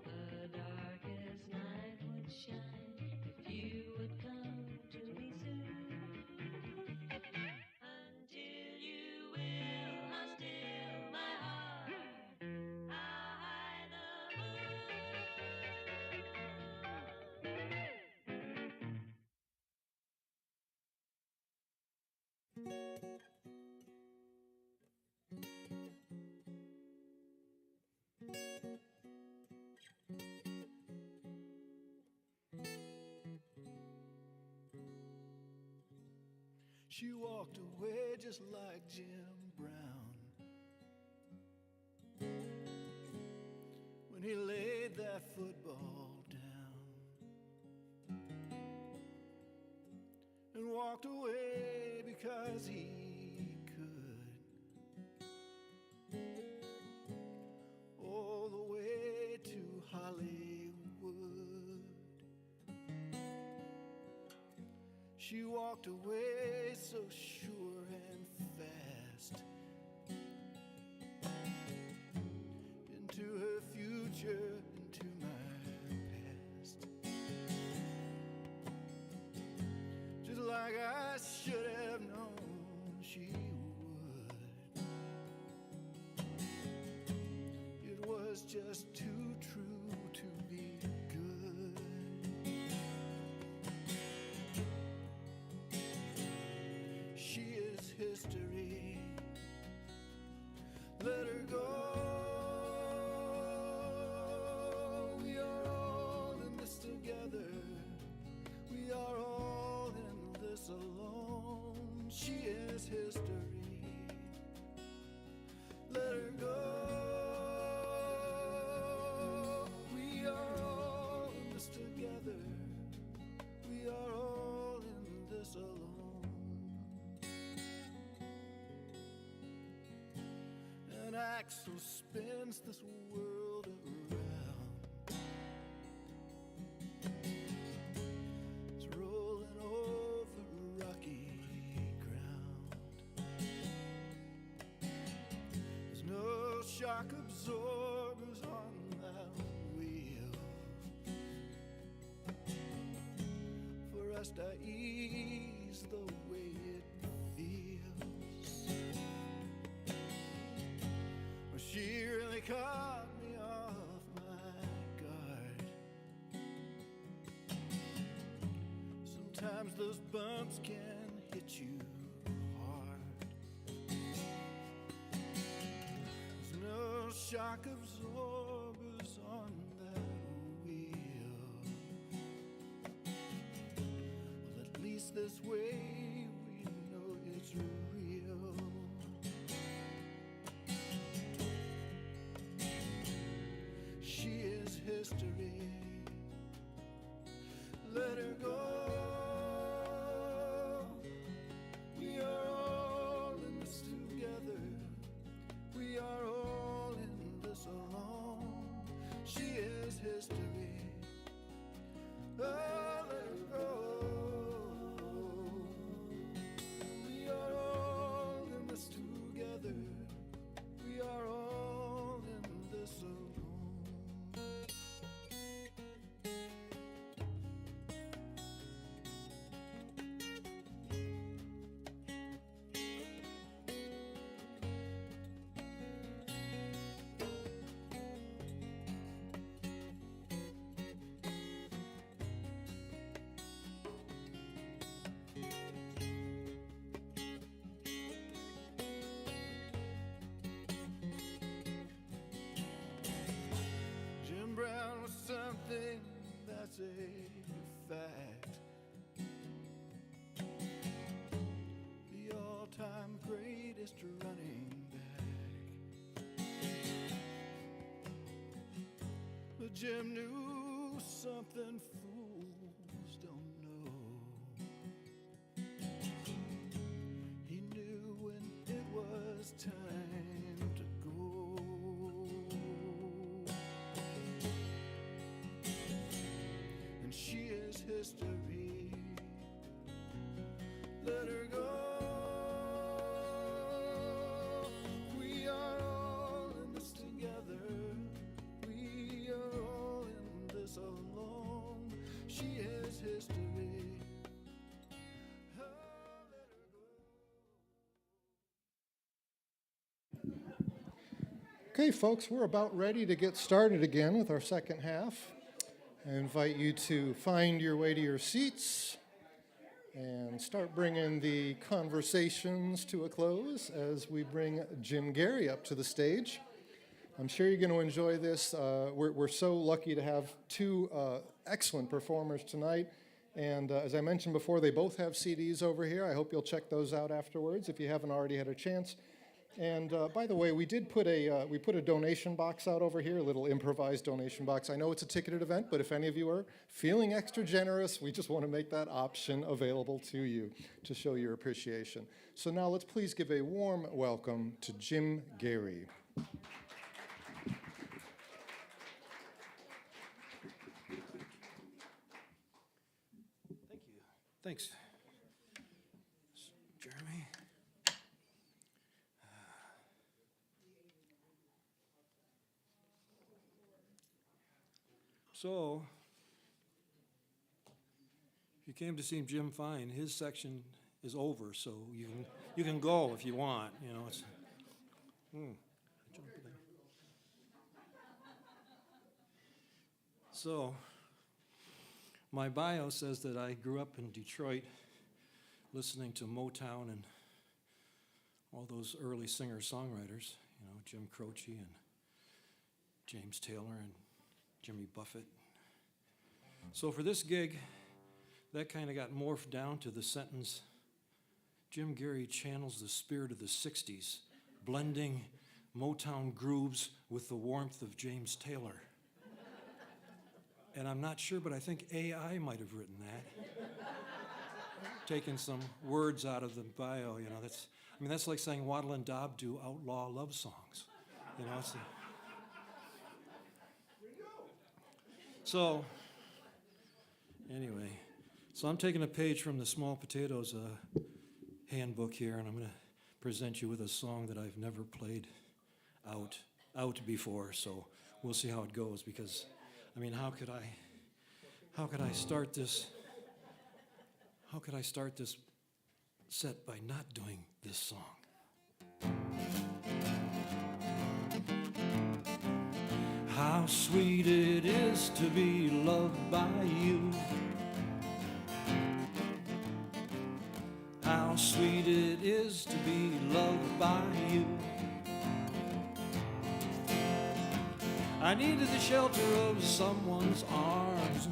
The darkest night would shine if you would come to me soon. Until you will, I'll still my heart. How high the moon. She walked away just like Jim Brown when he laid that football down, and walked away because he could, all the way to Hollywood. She walked away so sure and fast into her future, into my past, just like I should have known she would. It was just too true to be good. She is history. Let her go. We are all in this together. We are all in this alone. She is history. Let her go. We are all in this together. We are all in this alone. An axle spins this world around. It's rolling over rocky ground. There's no shock absorbers on that wheel for us to ease the way it feels. Well, she really caught me off my guard. Sometimes those bumps can hit you hard. There's no shock absorbers on that wheel. Well, at least this way we know it's real. She is history. let her go. We are all in this together. We are all in this alone. She is history. Oh, let her go. We are all in this together. We are all in this alone. Jim Brown was something that's a fact. The all-time greatest running back. But Jim knew something fools don't know. He knew when it was time to go. And she is history. Let her go. We are all in this together. We are all in this alone. She is history. Oh, let her go. Okay, folks, we're about ready to get started again with our second half. I invite you to find your way to your seats and start bringing the conversations to a close as we bring Jim Gary up to the stage. I'm sure you're going to enjoy this. We're so lucky to have two excellent performers tonight. And as I mentioned before, they both have CDs over here. I hope you'll check those out afterwards if you haven't already had a chance. And by the way, we put a donation box out over here, a little improvised donation box. I know it's a ticketed event, but if any of you are feeling extra generous, we just want to make that option available to you to show your appreciation. So now let's please give a warm welcome to Jim Gary. Thank you. Thanks, Jeremy. So, if you came to see Jim Fine, his section is over, so you can go if you want. You know, it's. So, my bio says that I grew up in Detroit, listening to Motown and all those early singer-songwriters. You know, Jim Croce and James Taylor and Jimmy Buffett. So for this gig, that kind of got morphed down to the sentence, Jim Gary channels the spirit of the 60s, blending Motown grooves with the warmth of James Taylor. And I'm not sure, but I think AI might have written that. Taken some words out of the bio, you know, that's like saying Waddle and Daub do outlaw love songs. You know, it's So, anyway, so I'm taking a page from the Small Potatoes handbook here, and I'm going to present you with a song that I've never played out before. So we'll see how it goes. Because, I mean, how could I start this? How could I start this set by not doing this song? How sweet it is to be loved by you. How sweet it is to be loved by you. I needed the shelter of someone's arms,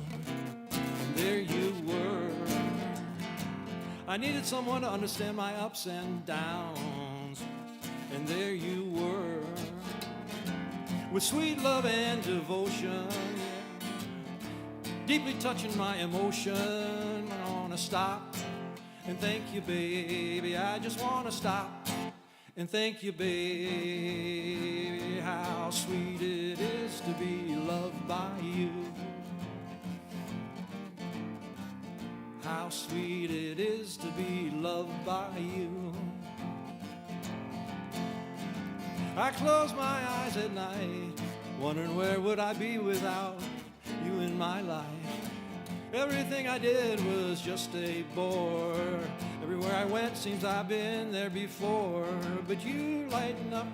and there you were. I needed someone to understand my ups and downs, and there you were. With sweet love and devotion, deeply touching my emotion. I wanna stop and thank you, baby. I just wanna stop and thank you, baby. How sweet it is to be loved by you. How sweet it is to be loved by you. I close my eyes at night, wondering where would I be without you in my life. Everything I did was just a bore. Everywhere I went seems I've been there before. But you lighten up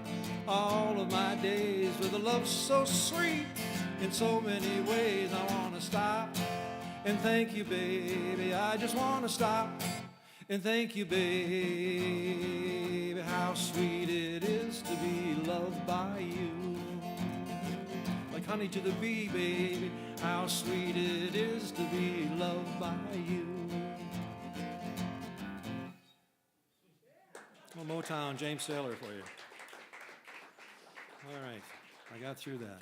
all of my days with a love so sweet in so many ways. I want to stop and thank you, baby. I just want to stop and thank you, baby. How sweet it is to be loved by you. Like honey to the bee, baby. How sweet it is to be loved by you. Well, Motown, James Saylor for you. All right, I got through that.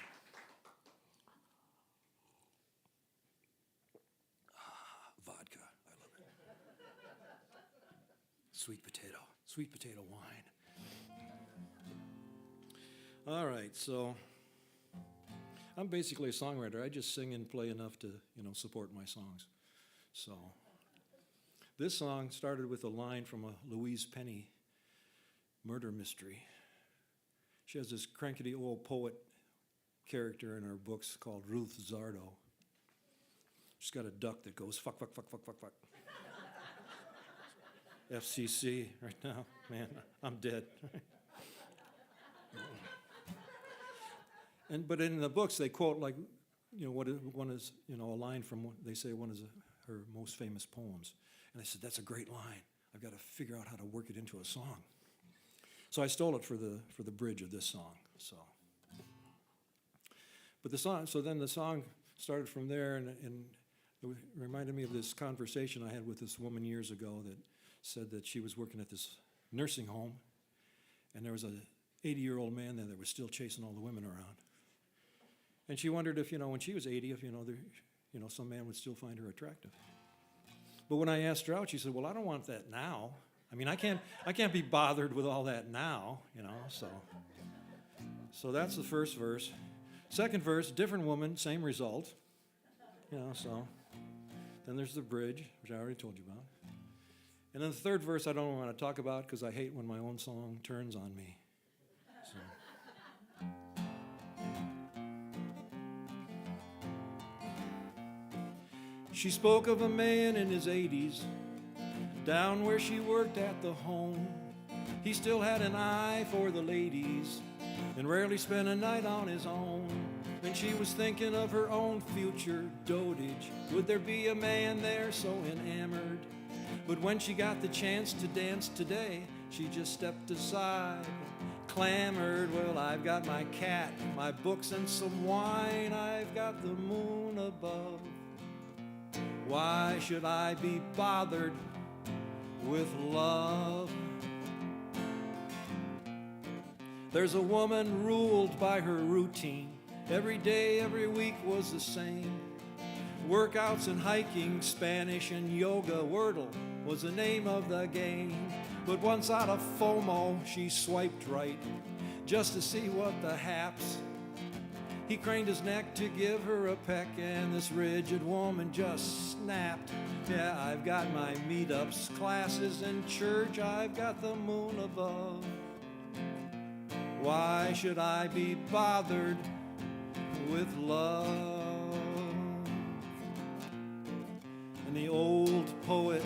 Vodka, I love it. Sweet potato wine. All right, so I'm basically a songwriter. I just sing and play enough to, support my songs. So this song started with a line from a Louise Penny murder mystery. She has this crankety old poet character in her books called Ruth Zardo. She's got a duck that goes fuck, fuck, fuck, fuck, fuck, fuck. FCC right now, man, I'm dead. But in the books they quote like, one is, a line from they say one is her most famous poems. And I said, that's a great line. I've got to figure out how to work it into a song. So I stole it for the bridge of this song. But then the song started from there, and it reminded me of this conversation I had with this woman years ago that said that she was working at this nursing home, and there was a 80-year-old man there that was still chasing all the women around. And she wondered if, when she was 80, if, some man would still find her attractive. But when I asked her out, she said, well, I don't want that now. I mean, I can't be bothered with all that now, So that's the first verse. Second verse, different woman, same result. So then there's the bridge, which I already told you about. And then the third verse I don't want to talk about because I hate when my own song turns on me. So. She spoke of a man in his 80s, down where she worked at the home. He still had an eye for the ladies and rarely spent a night on his own. And she was thinking of her own future dotage. Would there be a man there so enamored? But when she got the chance to dance today, she just stepped aside, clamored, well, I've got my cat, my books, and some wine. I've got the moon above. Why should I be bothered with love? There's a woman ruled by her routine. Every day, every week was the same. Workouts and hiking, Spanish and yoga, Wordle was the name of the game. But once out of FOMO, she swiped right, just to see what the haps. He craned his neck to give her a peck, and this rigid woman just snapped. Yeah, I've got my meetups, classes, and church. I've got the moon above. Why should I be bothered with love? And the old poet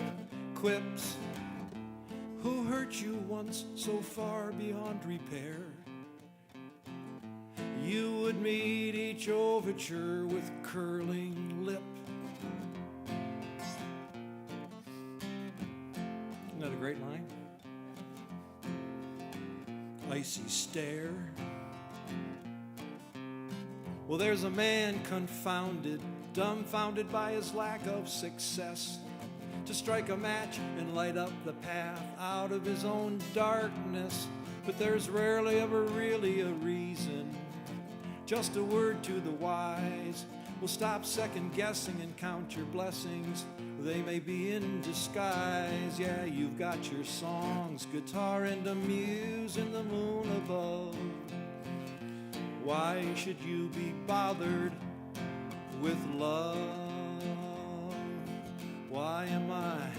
quips, who hurt you once so far beyond repair? You would meet each overture with curling lip. Isn't that a great line? Icy stare. Well, there's a man confounded, dumbfounded by his lack of success, to strike a match and light up the path out of his own darkness. But there's rarely ever really a reason, just a word to the wise. Well, stop second guessing and count your blessings. They may be in disguise. Yeah, you've got your songs, guitar and a muse in the moon above. Why should you be bothered with love? Why am I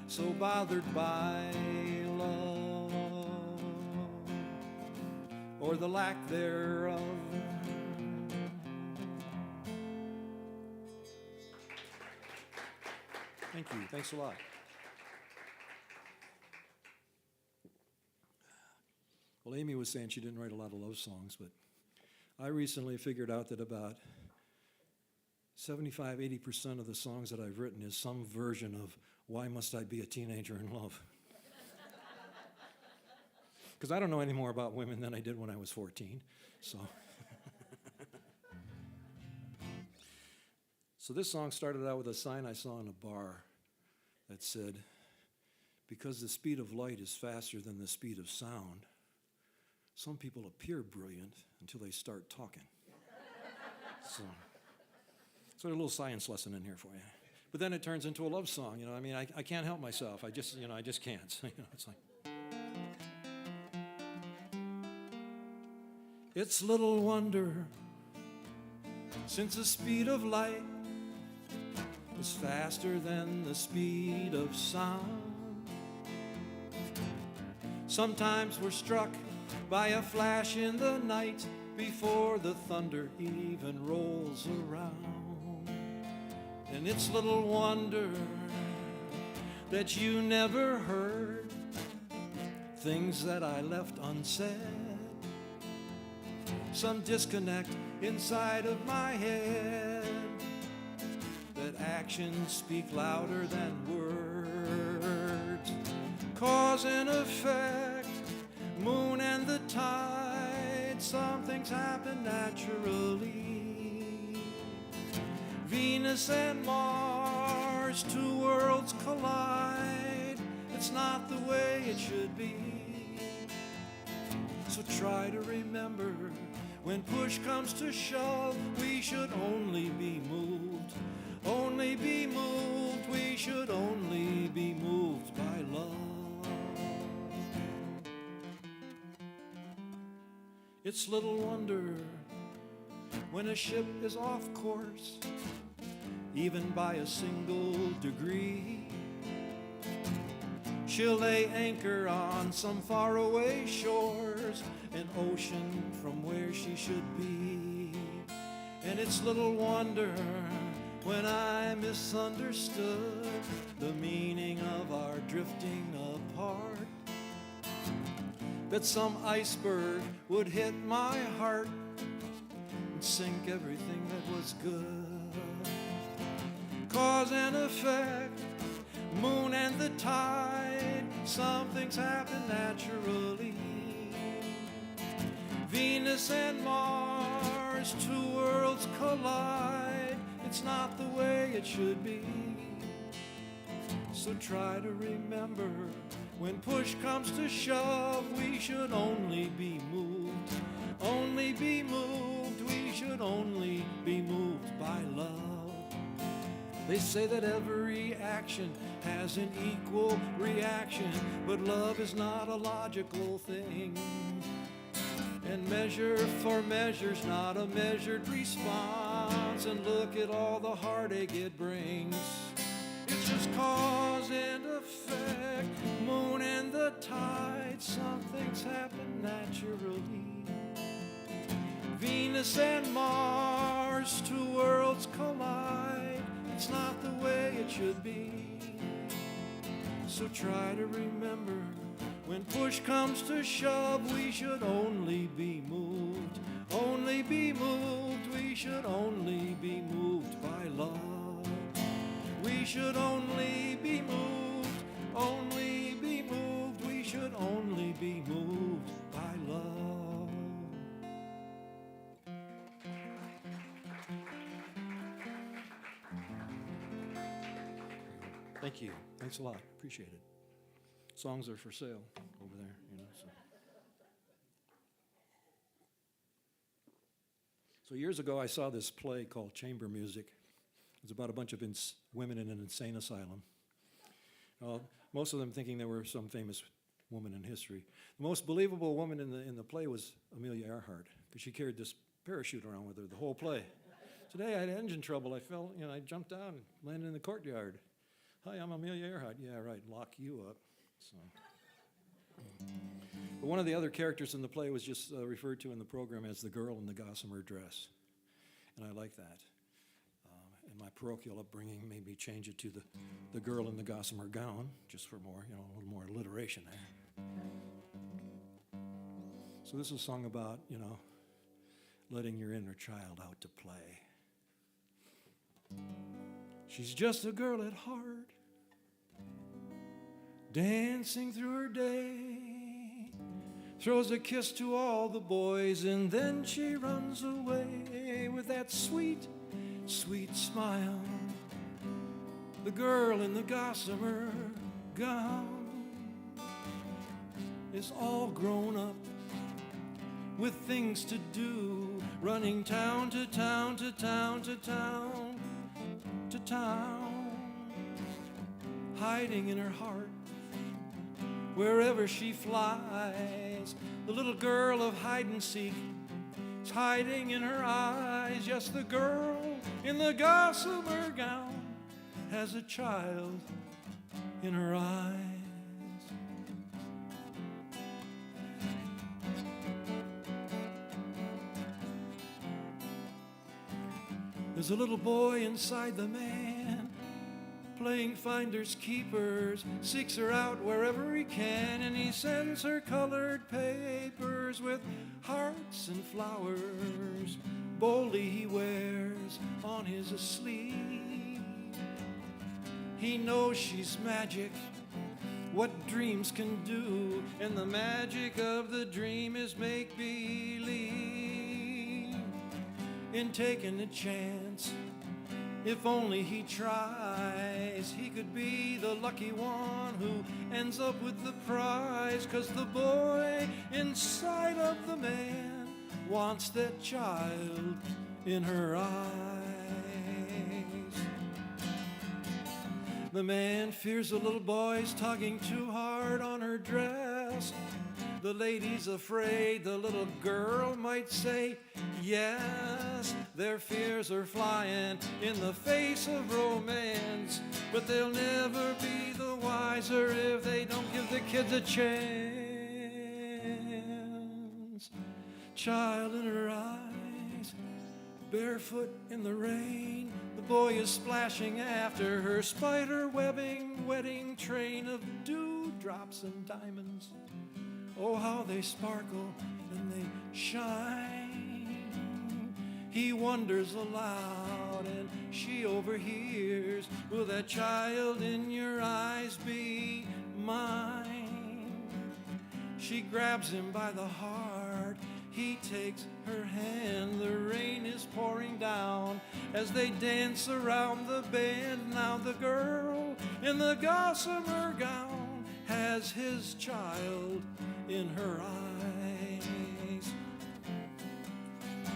so bothered by love, or the lack thereof? Thank you. Thanks a lot. Well, Amy was saying she didn't write a lot of love songs, but I recently figured out that about 75-80% of the songs that I've written is some version of Why Must I Be a Teenager in Love? Because I don't know any more about women than I did when I was 14, so. So this song started out with a sign I saw in a bar that said, because the speed of light is faster than the speed of sound, some people appear brilliant until they start talking. So a little science lesson in here for you. But then it turns into a love song, you know. I mean, I can't help myself. I just can't. So, it's like, it's little wonder, since the speed of light is faster than the speed of sound, sometimes we're struck by a flash in the night before the thunder even rolls around. And it's little wonder that you never heard things that I left unsaid, some disconnect inside of my head, that actions speak louder than words. Cause and effect, moon and the tide, some things happen naturally. Venus and Mars, two worlds collide. It's not the way it should be. So try to remember, when push comes to shove, we should only be moved. Only be moved, we should only be moved by love. It's little wonder when a ship is off course, even by a single degree. She'll lay anchor on some faraway shores, an ocean from where she should be. And it's little wonder when I misunderstood the meaning of our drifting apart, that some iceberg would hit my heart and sink everything that was good. Cause and effect, moon and the tide, some things happen naturally. Venus and Mars, two worlds collide. It's not the way it should be. So try to remember, when push comes to shove, we should only be moved. Only be moved, we should only be moved by love. They say that every action has an equal reaction, but love is not a logical thing. And measure for measure's not a measured response. And look at all the heartache it brings. It's just cause and effect, moon and the tide, some things happen naturally. Venus and Mars, two worlds collide. It's not the way it should be. So try to remember, when push comes to shove, we should only be moved. Only be moved, we should only be moved by love. We should only be moved, only be moved, we should only be moved by love. Thank you. Thanks a lot. Appreciate it. Songs are for sale over there, you know. So. So years ago, I saw this play called Chamber Music. It's about a bunch of women in an insane asylum. Most of them thinking they were some famous woman in history. The most believable woman in the play was Amelia Earhart, because she carried this parachute around with her the whole play. Today I had engine trouble. I fell, I jumped down and landed in the courtyard. Hi, I'm Amelia Earhart. Yeah, right, lock you up. So. But one of the other characters in the play was just referred to in the program as the girl in the gossamer dress. And I like that. And my parochial upbringing made me change it to the girl in the gossamer gown, just for more, a little more alliteration there. So this is a song about, letting your inner child out to play. She's just a girl at heart, dancing through her day, throws a kiss to all the boys, and then she runs away with that sweet, sweet smile. The girl in the gossamer gown is all grown up with things to do, running town to town to town to town to town, hiding in her heart wherever she flies. The little girl of hide and seek is hiding in her eyes. Yes, the girl in the gossamer gown has a child in her eyes. There's a little boy inside the man, playing finders keepers, seeks her out wherever he can, and he sends her colored papers with hearts and flowers. Boldly he wears on his sleeve. He knows she's magic, what dreams can do, and the magic of the dream is make-believe. In taking a chance, if only he tries, he could be the lucky one who ends up with the prize. 'Cause the boy inside of the man wants that child in her eyes. The man fears the little boy's tugging too hard on her dress. The lady's afraid the little girl might say yes. Their fears are flying in the face of romance, but they'll never be the wiser if they don't give the kids a chance. Child in her eyes, barefoot in the rain, the boy is splashing after her spider webbing wedding train of dewdrops and diamonds. Oh, how they sparkle and they shine. He wonders aloud and she overhears, will that child in your eyes be mine? She grabs him by the heart, he takes her hand. The rain is pouring down as they dance around the bend. Now the girl in the gossamer gown has his child in her eyes.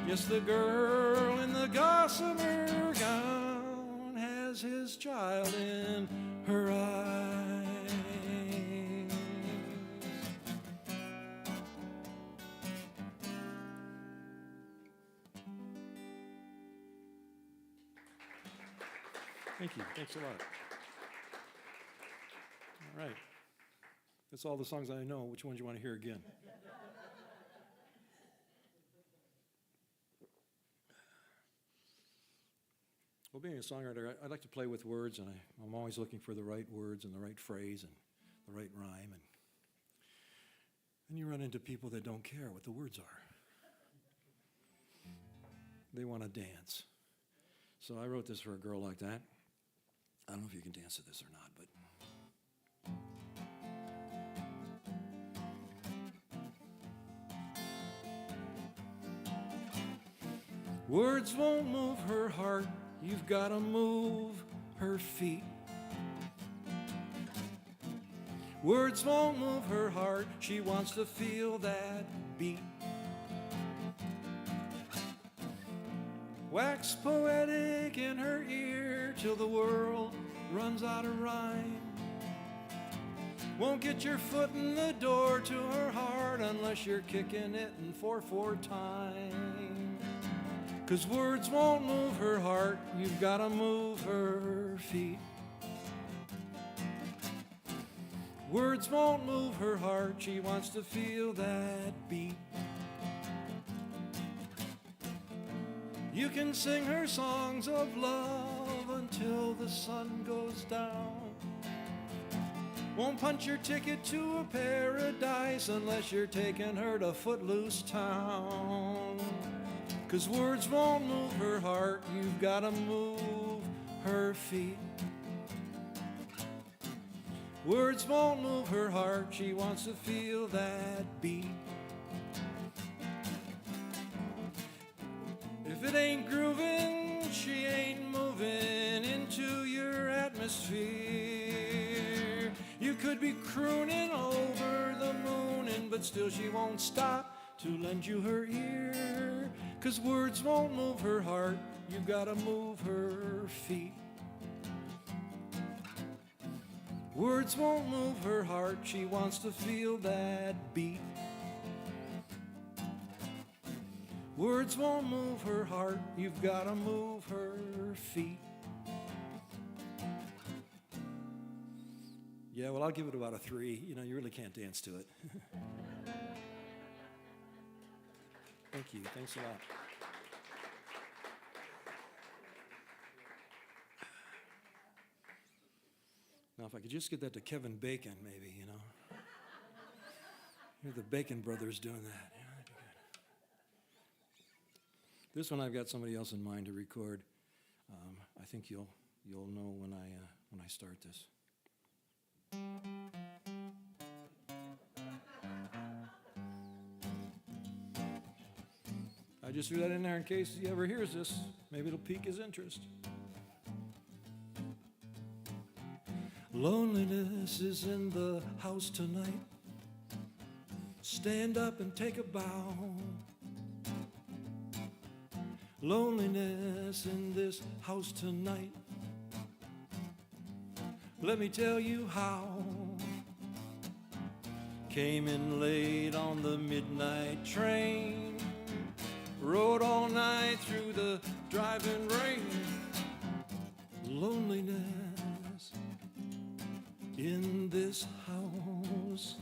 Yes, the girl in the gossamer gown has his child in her eyes. Thank you. Thanks a lot. All right. That's all the songs I know. Which ones do you want to hear again? Well, being a songwriter, I like to play with words, and I'm always looking for the right words and the right phrase and the right rhyme. And then you run into people that don't care what the words are. They want to dance. So I wrote this for a girl like that. I don't know if you can dance to this or not, but... Words won't move her heart, you've got to move her feet. Words won't move her heart, she wants to feel that beat. wax poetic in her ear till the world runs out of rhyme. Won't get your foot in the door to her heart unless you're kicking it in 4/4 time. 'Cause words won't move her heart, you've gotta move her feet. Words won't move her heart, she wants to feel that beat. You can sing her songs of love until the sun goes down. Won't punch your ticket to a paradise unless you're taking her to Footloose Town. 'Cause words won't move her heart, you've gotta move her feet. Words won't move her heart, she wants to feel that beat. If it ain't grooving, she ain't moving into your atmosphere. You could be crooning over the moon, but still she won't stop to lend you her ear. 'Cause words won't move her heart, you gotta move her feet. Words won't move her heart, she wants to feel that beat. Words won't move her heart, you've gotta move her feet. Yeah, well, I'll give it about a 3. You know, you really can't dance to it. Thank you, thanks a lot. Now, if I could just get that to Kevin Bacon, maybe, you know. Hear the Bacon brothers doing that. Yeah, that'd be good. This one I've got somebody else in mind to record. I think you'll know when I start this. I just threw that in there in case he ever hears this. Maybe it'll pique his interest. Loneliness is in the house tonight. Stand up and take a bow. Loneliness in this house tonight. Let me tell you how. Came in late on the midnight train. Rode all night through the driving rain. Loneliness in this house.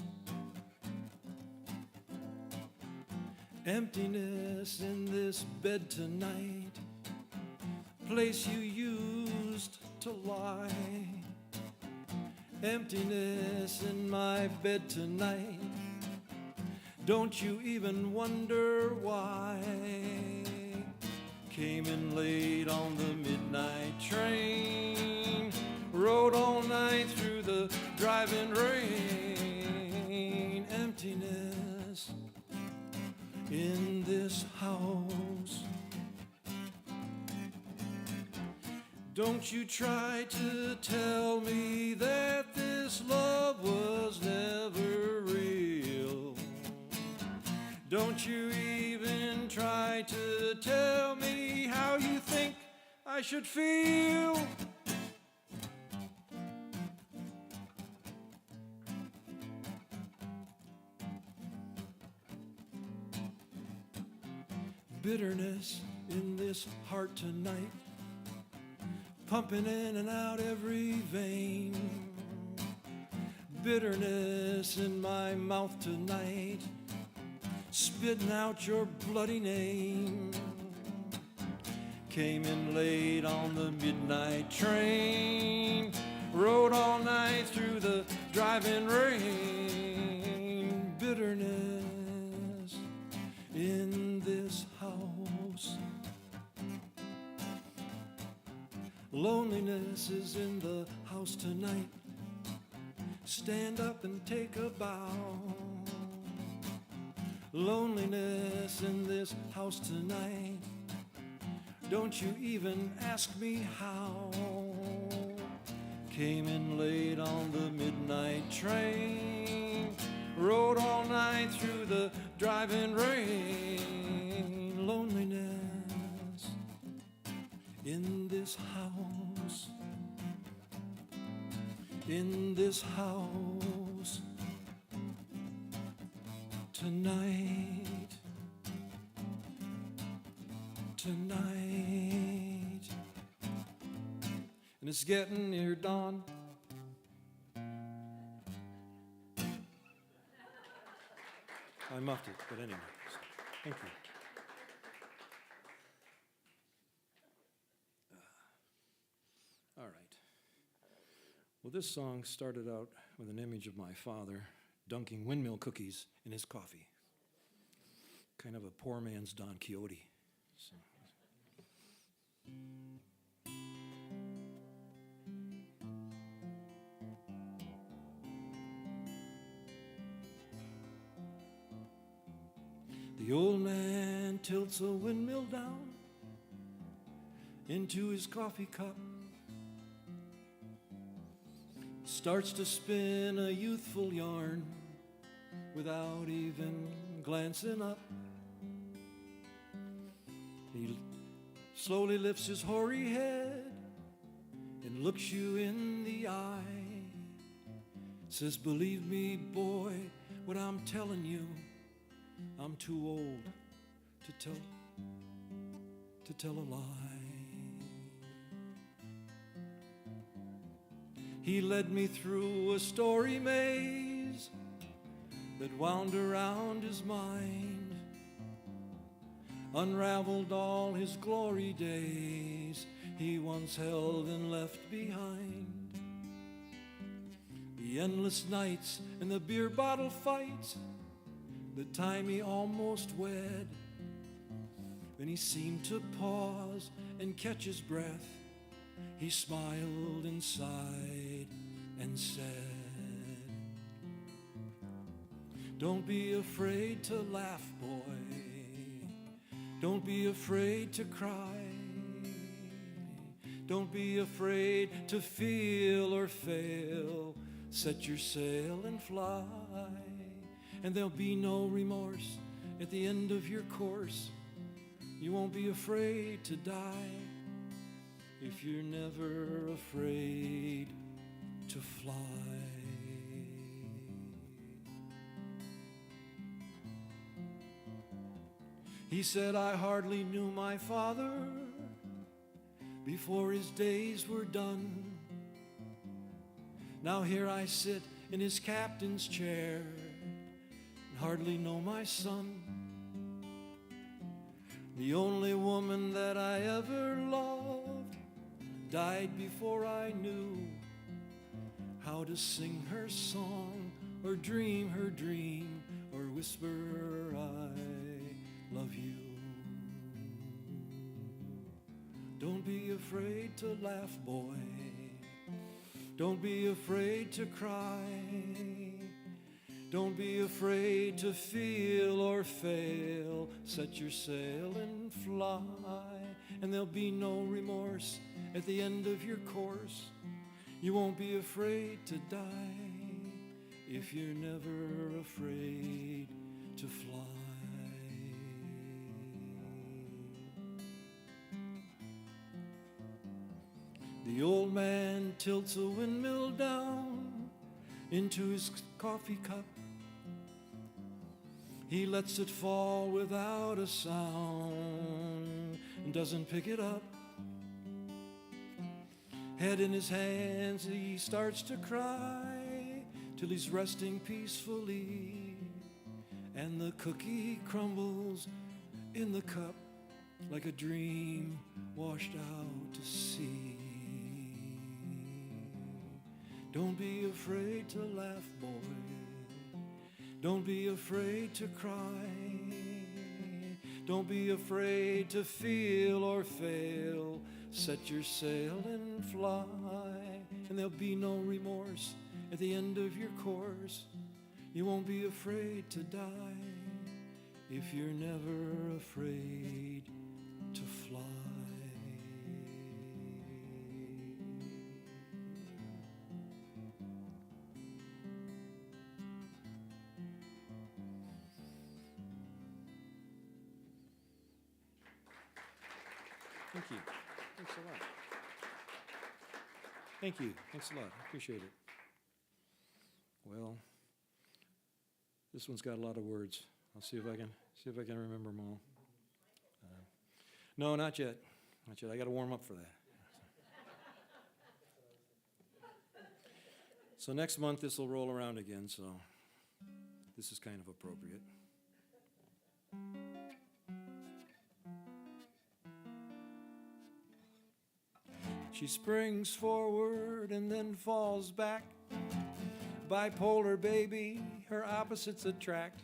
Emptiness in this bed tonight. Place you used to lie. Emptiness in my bed tonight. Don't you even wonder why? Came in late on the midnight train. Rode all night through the driving rain. Emptiness in this house. Don't you try to tell me that this love was never real. Don't you even try to tell me how you think I should feel. Bitterness in this heart tonight, pumping in and out every vein. Bitterness in my mouth tonight, spitting out your bloody name. Came in late on the midnight train, rode all night through the driving rain. Bitterness in this house. Loneliness is in the house tonight. Stand up and take a bow. Loneliness in this house tonight. Don't you even ask me how. Came in late on the midnight train. Rode all night through the driving rain. Loneliness in this house, in this house tonight, tonight. And it's getting near dawn. I muffed it, but anyway, so thank you. All right. Well, this song started out with an image of my father dunking windmill cookies in his coffee. Kind of a poor man's Don Quixote. So. The old man tilts a windmill down into his coffee cup, starts to spin a youthful yarn without even glancing up. He slowly lifts his hoary head and looks you in the eye, says, believe me, boy, what I'm telling you, I'm too old to tell a lie. He led me through a story maze that wound around his mind, unraveled all his glory days he once held and left behind. The endless nights and the beer bottle fights, the time he almost wed. When he seemed to pause and catch his breath, he smiled and sighed and said, don't be afraid to laugh, boy. Don't be afraid to cry. Don't be afraid to feel or fail. Set your sail and fly. And there'll be no remorse at the end of your course. You won't be afraid to die if you're never afraid to fly. He said, I hardly knew my father before his days were done. Now here I sit in his captain's chair, hardly know my son. The only woman that I ever loved died before I knew how to sing her song or dream her dream or whisper I love you. Don't be afraid to laugh, boy. Don't be afraid to cry. Don't be afraid to feel or fail. Set your sail and fly, and there'll be no remorse at the end of your course. You won't be afraid to die if you're never afraid to fly. The old man tilts a windmill down into his coffee cup. He lets it fall without a sound and doesn't pick it up. Head in his hands, he starts to cry till he's resting peacefully, and the cookie crumbles in the cup like a dream washed out to sea. Don't be afraid to laugh, boy. Don't be afraid to cry. Don't be afraid to feel or fail. Set your sail and fly, and there'll be no remorse at the end of your course. You won't be afraid to die if you're never afraid to fly. Thank you. Thanks a lot. Thank you. Thanks a lot. I appreciate it. Well, this one's got a lot of words. I'll see if I can remember them all. No, not yet. Not yet. I got to warm up for that. So next month this will roll around again, so this is kind of appropriate. She springs forward and then falls back. Bipolar baby, her opposites attract.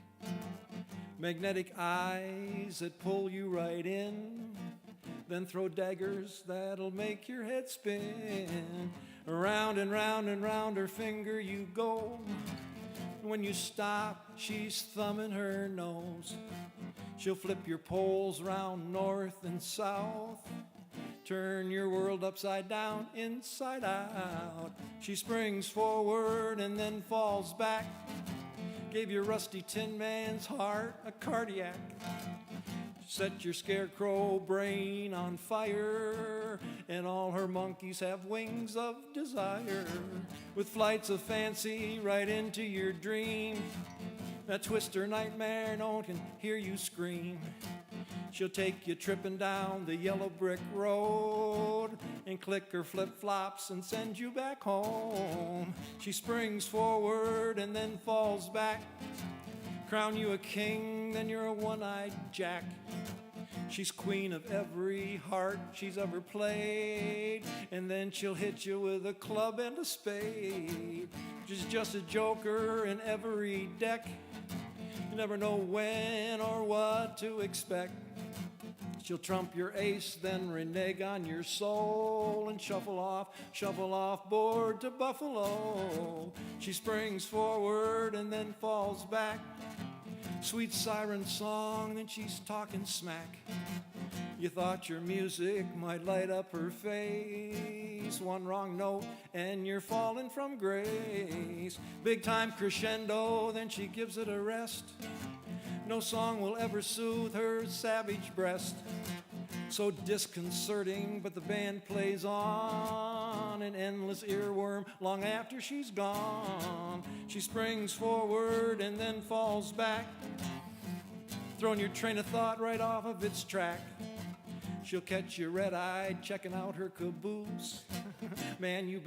Magnetic eyes that pull you right in, then throw daggers that'll make your head spin. Around and round and round her finger you go. When you stop, she's thumbing her nose. She'll flip your poles round north and south, turn your world upside down, inside out. She springs forward and then falls back. Gave your rusty tin man's heart a cardiac. Set your scarecrow brain on fire, and all her monkeys have wings of desire. With flights of fancy right into your dream. That twister nightmare no one can hear you scream. She'll take you tripping down the yellow brick road and click her flip-flops and send you back home. She springs forward and then falls back. Crown you a king, then you're a one-eyed jack. She's queen of every heart she's ever played, and then she'll hit you with a club and a spade. She's just a joker in every deck. You never know when or what to expect. She'll trump your ace, then renege on your soul and shuffle off board to Buffalo. She springs forward and then falls back. Sweet siren song, then she's talking smack. You thought your music might light up her face. One wrong note and you're falling from grace. Big time crescendo, then she gives it a rest. No song will ever soothe her savage breast. So disconcerting, but the band plays on, an endless earworm long after she's gone. She springs forward and then falls back, throwing your train of thought right off of its track. She'll catch you red-eyed checking out her caboose. Man, you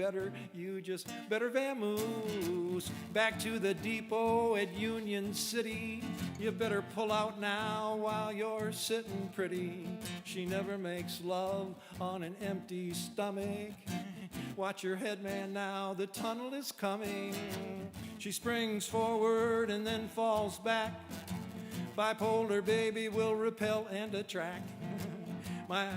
just better vamoose. Back to the depot at Union City. You better pull out now while you're sitting pretty. She never makes love on an empty stomach. Watch your head, man, now the tunnel is coming. She springs forward and then falls back. Bipolar baby will repel and attract. My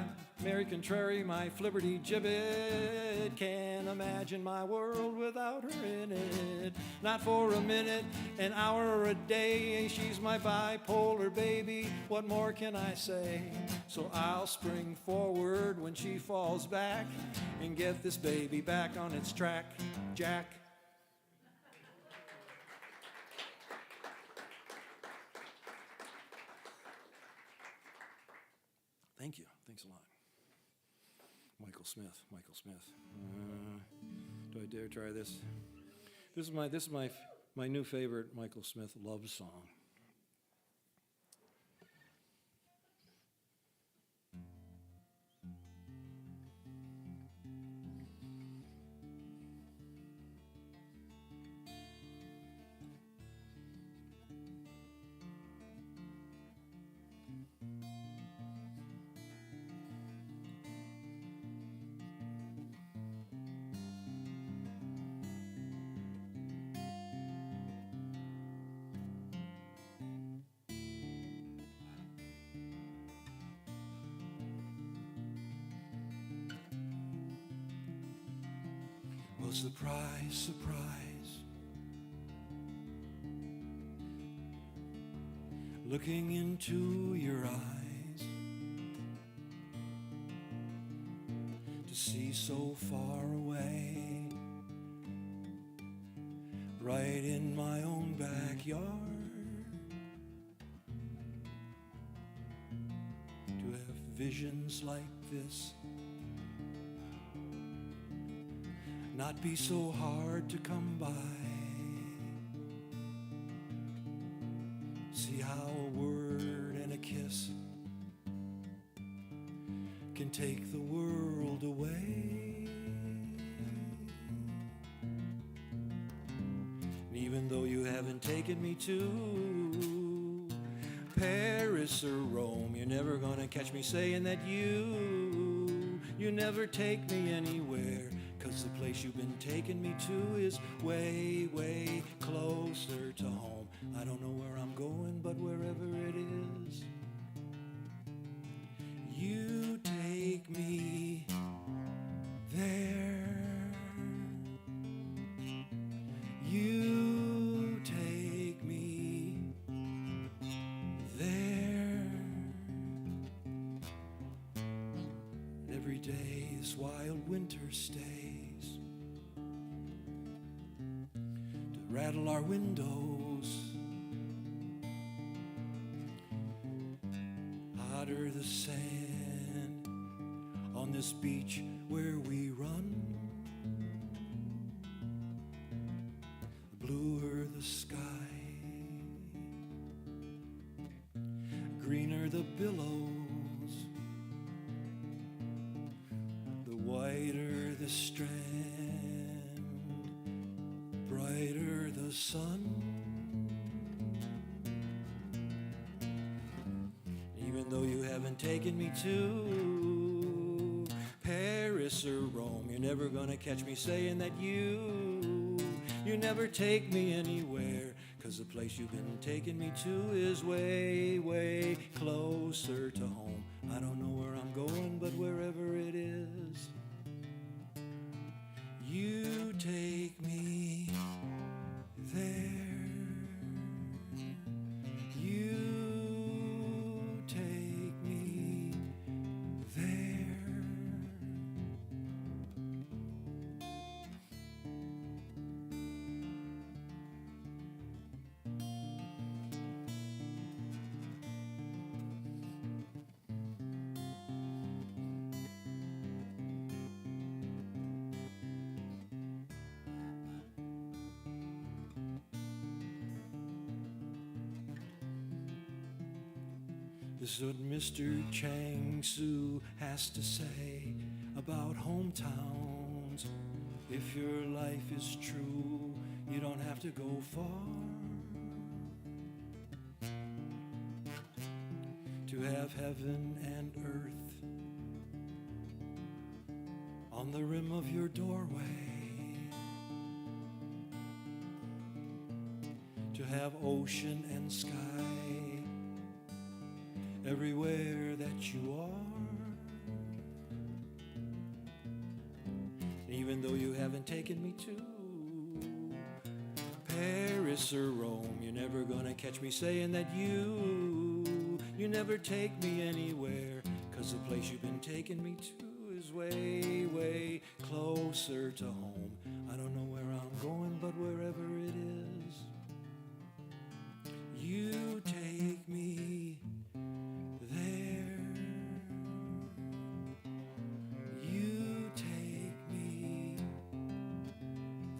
Mary Contrary, my flibberty gibbet, can't imagine my world without her in it. Not for a minute, an hour, or a day. She's my bipolar baby, what more can I say? So I'll spring forward when she falls back and get this baby back on its track. Jack. Thank you. Thanks a lot. Michael Smith. Do I dare try this? This is my new favorite Michael Smith love song. Well, surprise, surprise, looking into your eyes, to see so far away, right in my own backyard, to have visions like this not be so hard to come by. See how a word and a kiss can take the world away. And even though you haven't taken me to Paris or Rome, you're never gonna catch me saying that you never take me anywhere. 'Cause the place you've been taking me to is way, way closer to home. I don't know where I'm going, but wherever it is, you take me there. You take me there. And every day this wild winter stays to rattle our windows. Hotter the sand on this beach where we run. The bluer the sky, greener the billows, the whiter the strand, brighter the sun. Even though you haven't taken me to Paris or Rome, you're never gonna catch me saying that you never take me anywhere. 'Cause the place you've been taking me to is way, way closer to home. I don't know where I'm going, but wherever it is, you take me there. You take me there. This is what Mr. Chang Su has to say about hometowns. If your life is true, you don't have to go far to have heaven and earth on the rim of your doorway, to have ocean and sky everywhere that you are. Even though you haven't taken me to Paris or Rome, you're never gonna catch me saying that you never take me anywhere. 'Cause the place you've been taking me to is way, way closer to home. I don't know where I'm going, but wherever it is, you take me there. You take me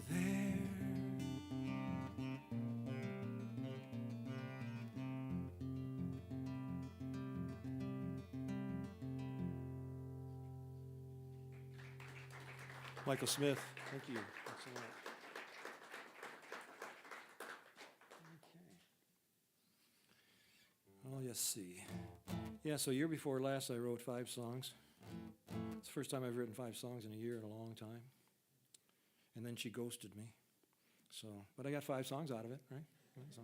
there. Michael Smith, thank you. Thanks a lot. Well, let's see. Yeah, so year before last, I wrote 5 songs. It's the first time I've written 5 songs in a year in a long time. And then she ghosted me. So, but I got 5 songs out of it, right? So,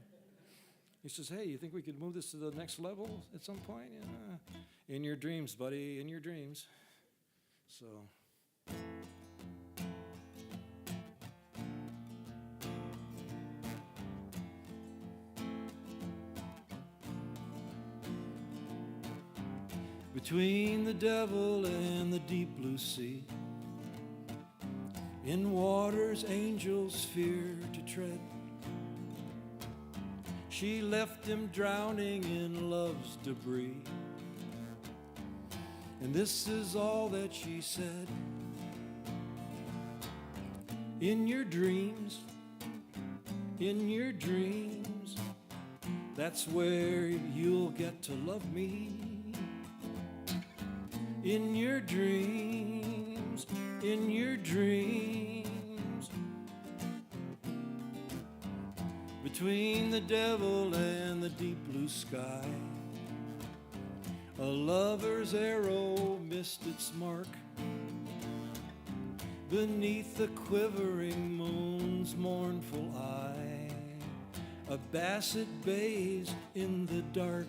he says, hey, you think we could move this to the next level at some point? Yeah. In your dreams, buddy, in your dreams. So. Between the devil and the deep blue sea, in waters angels fear to tread, she left him drowning in love's debris. And this is all that she said: In your dreams, that's where you'll get to love me. In your dreams, between the devil and the deep blue sky, a lover's arrow missed its mark. Beneath the quivering moon's mournful eye, a basset bays in the dark.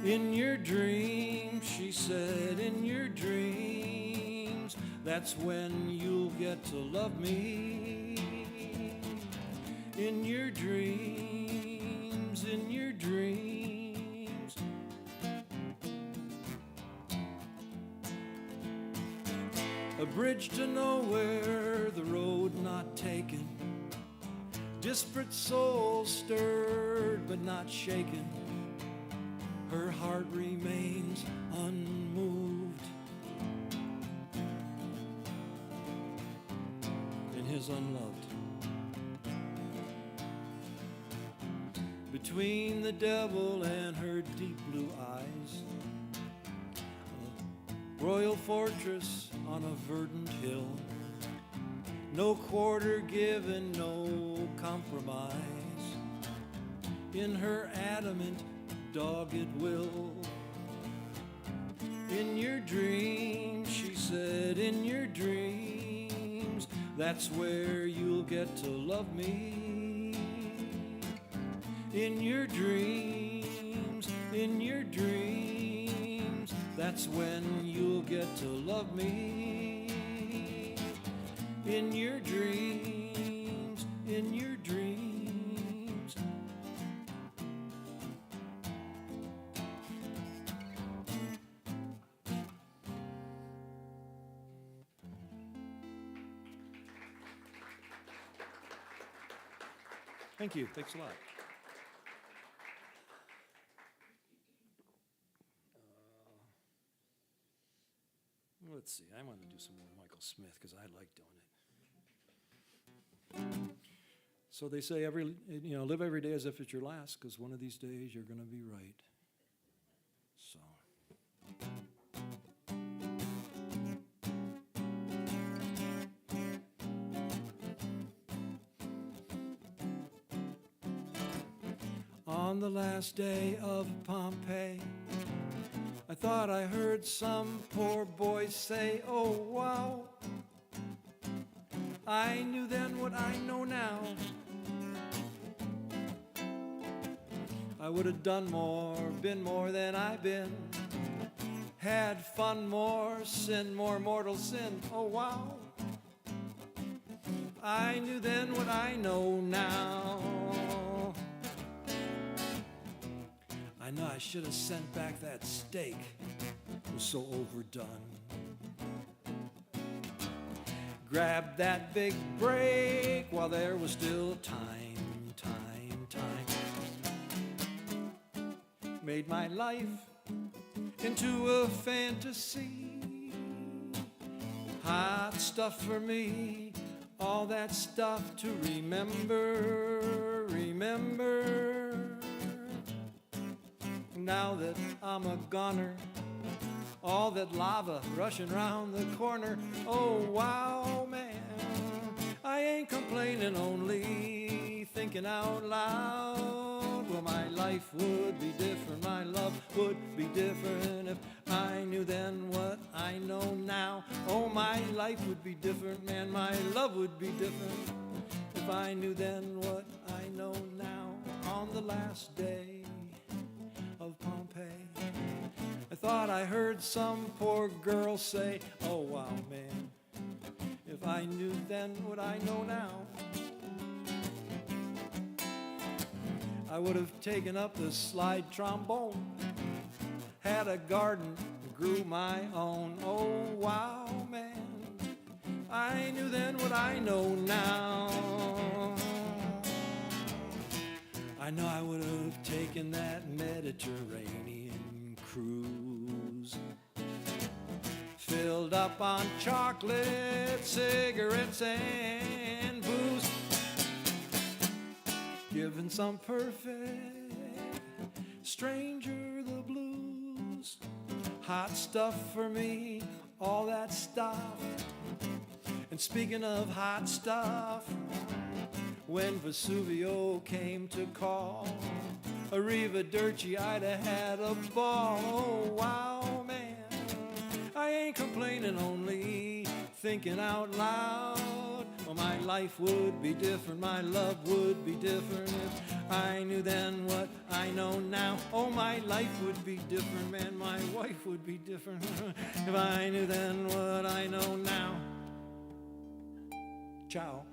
In your dreams, she said, in your dreams, that's when you'll get to love me. In your dreams, a bridge to nowhere, the road not taken. Disparate souls stirred but not shaken. Her heart remains unmoved in his unloved. Between the devil and her deep blue eyes, a royal fortress on a verdant hill. No quarter given, no compromise. In her adamant, dogged will. In your dreams, she said, in your dreams, that's where you'll get to love me. In your dreams, that's when you'll get to love me. In your dreams, Thank you. Thanks a lot. Let's see. I want to do some more Michael Smith because I like doing it. So they say live every day as if it's your last, because one of these days you're going to be right. So. On the last day of Pompeii, I thought I heard some poor boy say, oh wow. I knew then what I know now. I would have done more, been more than I've been, had fun more, sin more, mortal sin, oh wow. I knew then what I know now. I know I should have sent back that steak. It was so overdone. Grabbed that big break while there was still time. Made my life into a fantasy. Hot stuff for me, all that stuff to remember. Now that I'm a goner, all that lava rushing round the corner, oh wow, man, I ain't complaining, only thinking out loud. Well, my life would be different, my love would be different if I knew then what I know now. Oh, my life would be different, man, my love would be different if I knew then what I know now. On the last day of Pompeii, I thought I heard some poor girl say, oh wow, man, if I knew then what I know now, I would have taken up the slide trombone, had a garden, grew my own. Oh wow, man, I knew then what I know now. I know I would have taken that Mediterranean cruise, filled filled up on chocolate, cigarettes, and booze. Giving some perfect stranger the blues. Hot stuff for me, all that stuff. And speaking of hot stuff, when Vesuvio came to call, arrivederci, I'd have had a ball. Oh, wow, man, I ain't complaining, only thinking out loud. Well, my life would be different, my love would be different if I knew then what I know now. Oh, my life would be different, man, my wife would be different if I knew then what I know now. Ciao.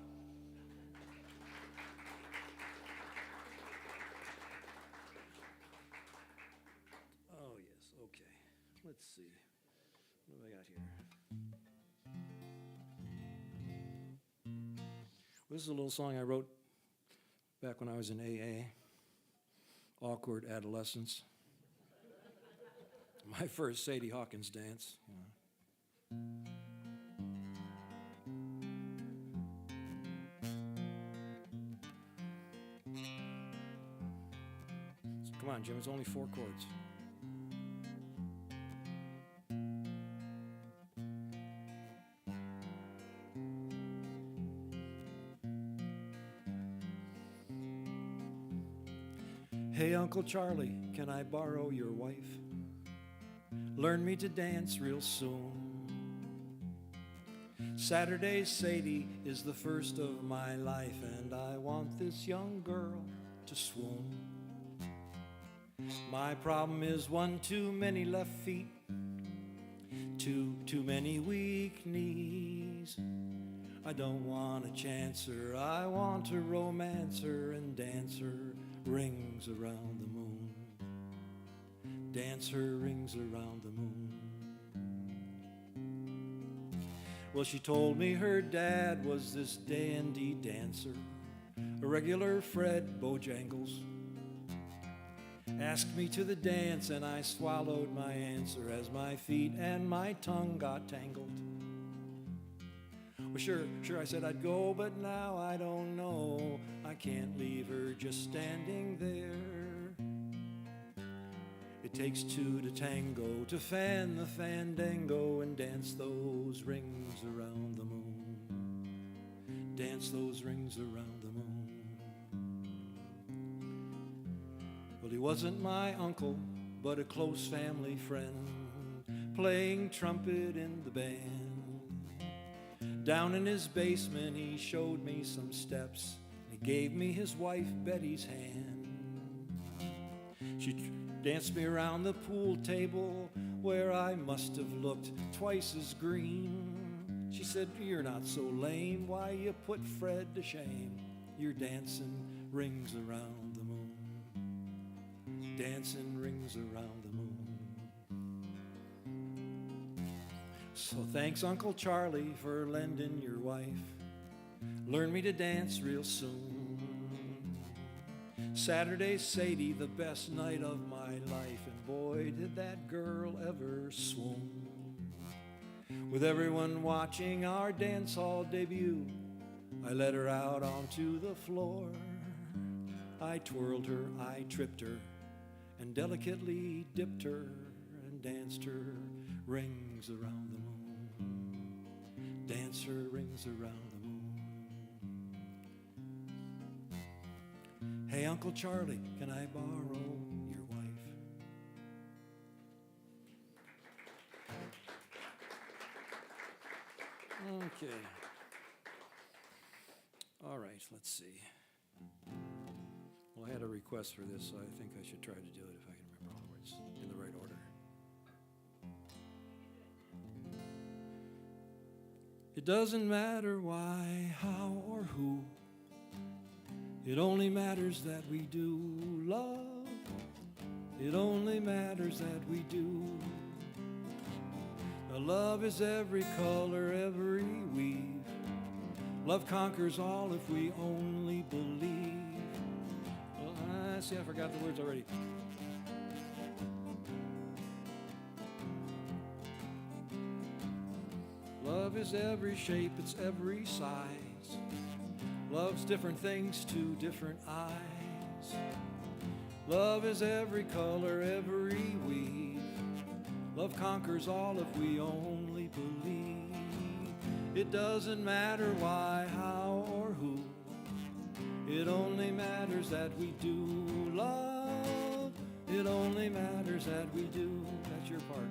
Oh, yes, okay. Let's see. What do I got here? This is a little song I wrote back when I was in AA. Awkward adolescence. My first Sadie Hawkins dance. You know. So come on, Jim, it's only 4 chords. Hey, Uncle Charlie, can I borrow your wife? Learn me to dance real soon. Saturday, Sadie, is the first of my life, and I want this young girl to swoon. My problem is 1 too many left feet, 2 too many weak knees. I don't want a chancer, I want to romance her and dance her rings around the moon. Dance her rings around the moon. Well, she told me her dad was this dandy dancer, a regular Fred Bojangles. Asked me to the dance and I swallowed my answer as my feet and my tongue got tangled. Well, sure, I said I'd go, but now I don't know. I can't leave her just standing there. It takes 2 to tango, to fan the fandango and dance those rings around the moon. Dance those rings around the moon. Well, he wasn't my uncle, but a close family friend, playing trumpet in the band. Down in his basement, he showed me some steps. He gave me his wife Betty's hand. She danced me around the pool table where I must have looked twice as green. She said, "You're not so lame, why you put Fred to shame? You're dancing rings around the moon. Dancing rings around the moon." So thanks, Uncle Charlie, for lending your wife. Learn me to dance real soon. Saturday, Sadie, the best night of my life, and boy, did that girl ever swoon. With everyone watching our dance hall debut, I led her out onto the floor. I twirled her, I tripped her, and delicately dipped her and danced her rings around the moon. Dance her rings around the moon. Hey, Uncle Charlie, can I borrow your wife? Okay. All right, let's see. Well, I had a request for this, so I think I should try to do it if I can remember all the words in the right order. It doesn't matter why, how, or who. It only matters that we do love. It only matters that we do. Now, love is every color, every weave. Love conquers all if we only believe. Well, see, I forgot the words already. Love is every shape, it's every size. Love's different things to different eyes. Love is every color, every weave. Love conquers all if we only believe. It doesn't matter why, how, or who. It only matters that we do love. It only matters that we do. That's your part.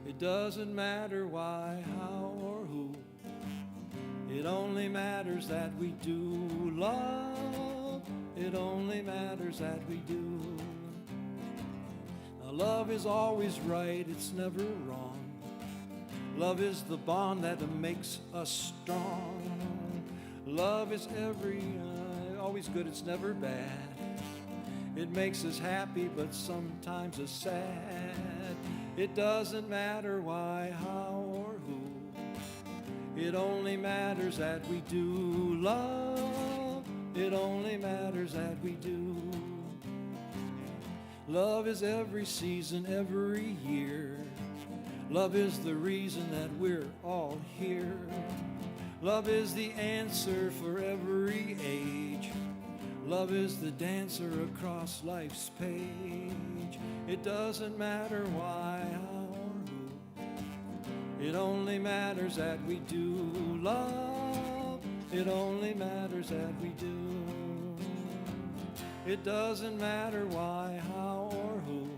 It doesn't matter why, how, or who. It only matters that we do love. It only matters that we do. Now love is always right, it's never wrong. Love is the bond that makes us strong. Love is always good, it's never bad. It makes us happy, but sometimes us sad. It doesn't matter why, how, or who. It only matters that we do love. It only matters that we do. Love is every season, every year. Love is the reason that we're all here. Love is the answer for every age. Love is the dancer across life's page. It doesn't matter why, how, or who. It only matters that we do love. It only matters that we do. It doesn't matter why, how, or who.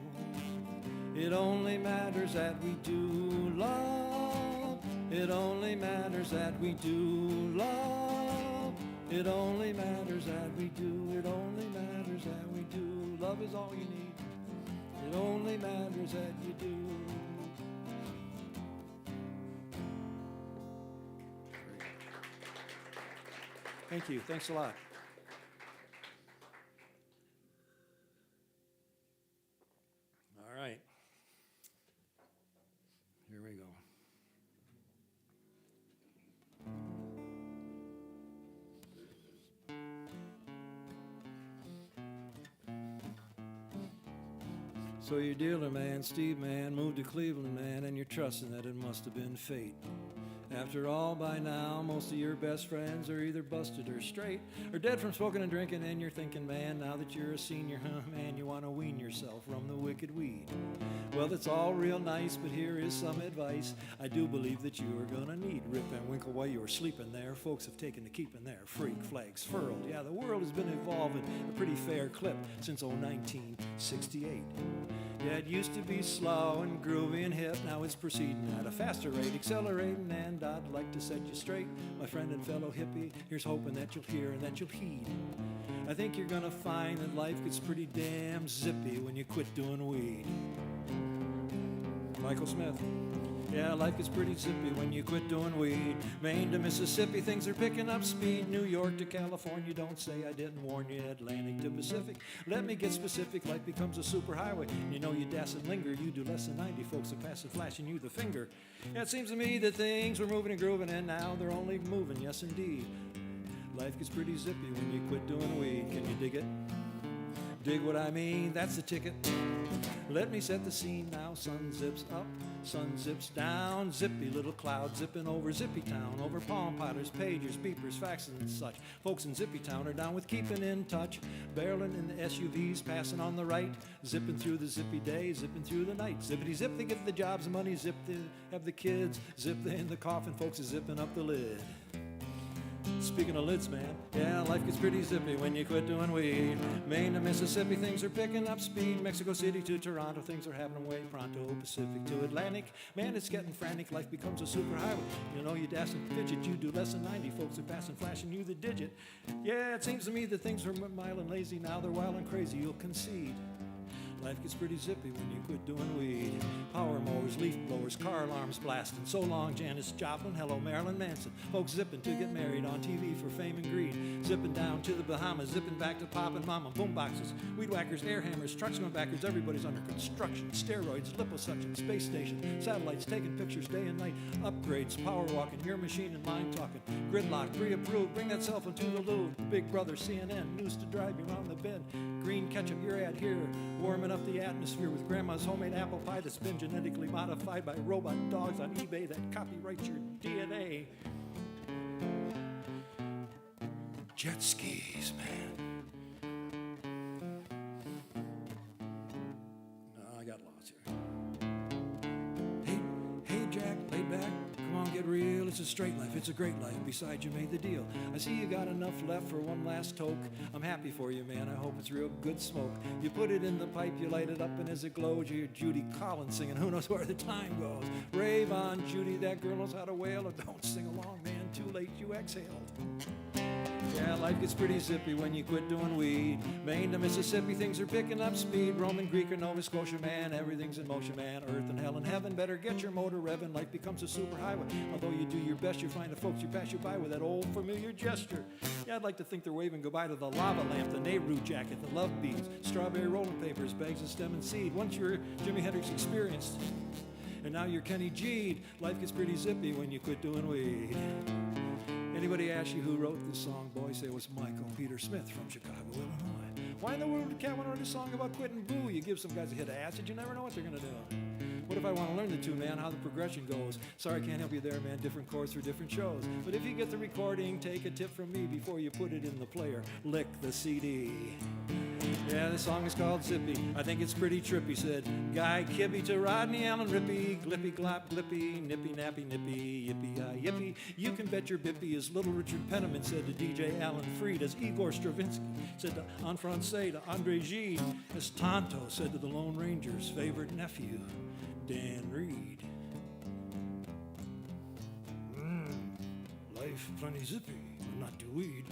It only matters that we do love. It only matters that we do love. It only matters that we do. It only matters that we do. Love is all you need. It only matters that you do. Thank you. Thanks a lot. All right. Here we go. So your dealer man, Steve man, moved to Cleveland man, and you're trusting that it must have been fate. After all, by now, most of your best friends are either busted or straight, or dead from smoking and drinking, and you're thinking, man, now that you're a senior, man, you want to wean yourself from the wicked weed. Well, it's all real nice, but here is some advice I do believe that you are gonna need. Rip and winkle while you're sleeping there. Folks have taken to keeping their freak flags furled. Yeah, the world has been evolving a pretty fair clip since 1968. Yeah, it used to be slow and groovy and hip. Now it's proceeding at a faster rate, accelerating, and I'd like to set you straight, my friend and fellow hippie. Here's hoping that you'll hear and that you'll heed. I think you're gonna find that life gets pretty damn zippy when you quit doing weed. Michael Smith. Yeah, life gets pretty zippy when you quit doing weed. Maine to Mississippi, things are picking up speed. New York to California, don't say I didn't warn you. Atlantic to Pacific, let me get specific. Life becomes a superhighway. You know you dash and linger. You do less than 90, folks are passing, flashing you the finger. Yeah, it seems to me that things were moving and grooving, and now they're only moving, yes indeed. Life gets pretty zippy when you quit doing weed. Can you dig it? Dig what I mean? That's the ticket. Let me set the scene now. Sun zips up, sun zips down. Zippy little cloud zipping over Zippy Town, over palm potters, pagers, beepers, faxes and such. Folks in Zippy Town are down with keeping in touch. Barreling in the SUVs, passing on the right. Zipping through the zippy day, zipping through the night. Zippity zip, they get the jobs and money. Zip, they have the kids. Zip, they in the coffin. Folks are zipping up the lid. Speaking of lids, man, yeah, life gets pretty zippy when you quit doing weed. Maine to Mississippi, things are picking up speed. Mexico City to Toronto, things are happening way pronto. Pacific to Atlantic, man, it's getting frantic. Life becomes a superhighway. You know you dash and fidget, you do less than 90. Folks are passing, flashing you the digit. Yeah, it seems to me that things are mild and lazy. Now they're wild and crazy, you'll concede. Life gets pretty zippy when you quit doing weed. Power mowers, leaf blowers, car alarms blasting. So long, Janis Joplin. Hello, Marilyn Manson. Folks zipping to get married on TV for fame and greed. Zipping down to the Bahamas, zipping back to Pop and Mama. Boomboxes, weed whackers, air hammers, trucks going backwards. Everybody's under construction. Steroids, liposuction, space station, satellites taking pictures day and night. Upgrades, power walking, your machine and mine talking. Gridlock, pre-approved, bring that cell phone to the loo. Big Brother, CNN, news to drive you around the bed. green ketchup you're at here, warming up the atmosphere with grandma's homemade apple pie that's been genetically modified by robot dogs on eBay that copyright your DNA. Jet skis, man. No, I got lost here. Hey, Jack, laid back. Come on, get real. It's a straight life. It's a great life. Besides, you made the deal. I see you got enough left for one last toke. I'm happy for you, man. I hope it's real good smoke. You put it in the pipe, you light it up, and as it glows, you hear Judy Collins singing. Who knows where the time goes? Rave on, Judy. That girl knows how to wail. Or don't sing along, man. Too late, you exhaled. Yeah, life gets pretty zippy when you quit doing weed. Maine to Mississippi, things are picking up speed. Roman, Greek, or Nova Scotia, man, everything's in motion, man. Earth and hell and heaven, better get your motor revving. Life becomes a superhighway. Although you do your best, you find the folks you pass you by with that old familiar gesture. Yeah, I'd like to think they're waving goodbye to the lava lamp, the Nehru jacket, the love beads, strawberry rolling papers, bags of stem and seed. Once you're Jimi Hendrix experienced, and now you're Kenny G'd. Life gets pretty zippy when you quit doing weed. Anybody ask you who wrote this song, boy, say it was Michael Peter Smith from Chicago, Illinois. Why in the world did Cat want to write a song about quitting boo? You give some guys a hit of acid, you never know what they're going to do. What if I want to learn the tune, man, how the progression goes? Sorry, I can't help you there, man, different chords for different shows. But if you get the recording, take a tip from me before you put it in the player. Lick the CD. Yeah, this song is called Zippy. I think it's pretty trippy, said Guy Kibby to Rodney Allen Rippy. Glippy, glop, glippy, nippy, nappy, nippy, yippee, yippee. You can bet your bippy, as Little Richard Penniman said to DJ Alan Freed, as Igor Stravinsky said to En Francais, to Andre Gide, as Tonto said to the Lone Ranger's favorite nephew, Dan Reed. Life plenty zippy, but not too weed.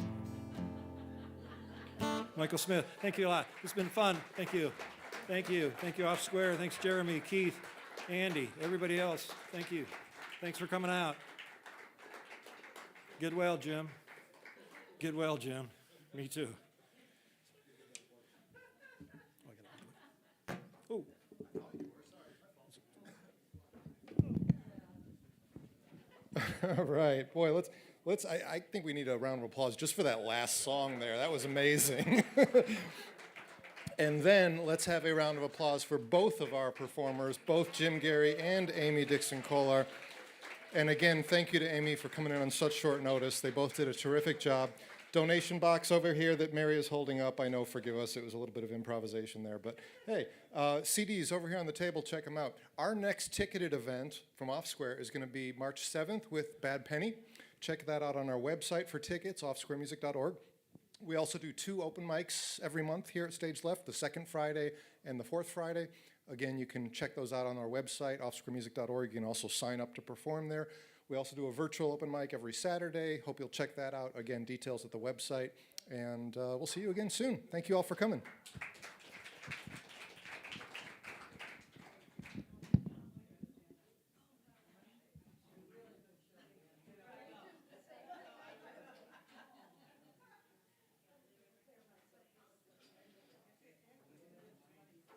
Michael Smith, thank you a lot. It's been fun. Thank you. Thank you. Thank you, Off Square. Thanks, Jeremy, Keith, Andy, everybody else. Thank you. Thanks for coming out. Get well, Jim. Get well, Jim. Me too. Oh. All right, boy, I think we need a round of applause just for that last song there. That was amazing. And then let's have a round of applause for both of our performers, both Jim Gary and Amy Dixon-Kolar. And again, thank you to Amy for coming in on such short notice. They both did a terrific job. Donation box over here that Mary is holding up. I know, forgive us, it was a little bit of improvisation there. But hey, CDs over here on the table, check them out. Our next ticketed event from Off Square is going to be March 7th with Bad Penny. Check that out on our website for tickets, offsquaremusic.org. We also do 2 open mics every month here at Stage Left, the second Friday and the fourth Friday. Again, you can check those out on our website, offsquaremusic.org. You can also sign up to perform there. We also do a virtual open mic every Saturday. Hope you'll check that out. Again, details at the website. And we'll see you again soon. Thank you all for coming.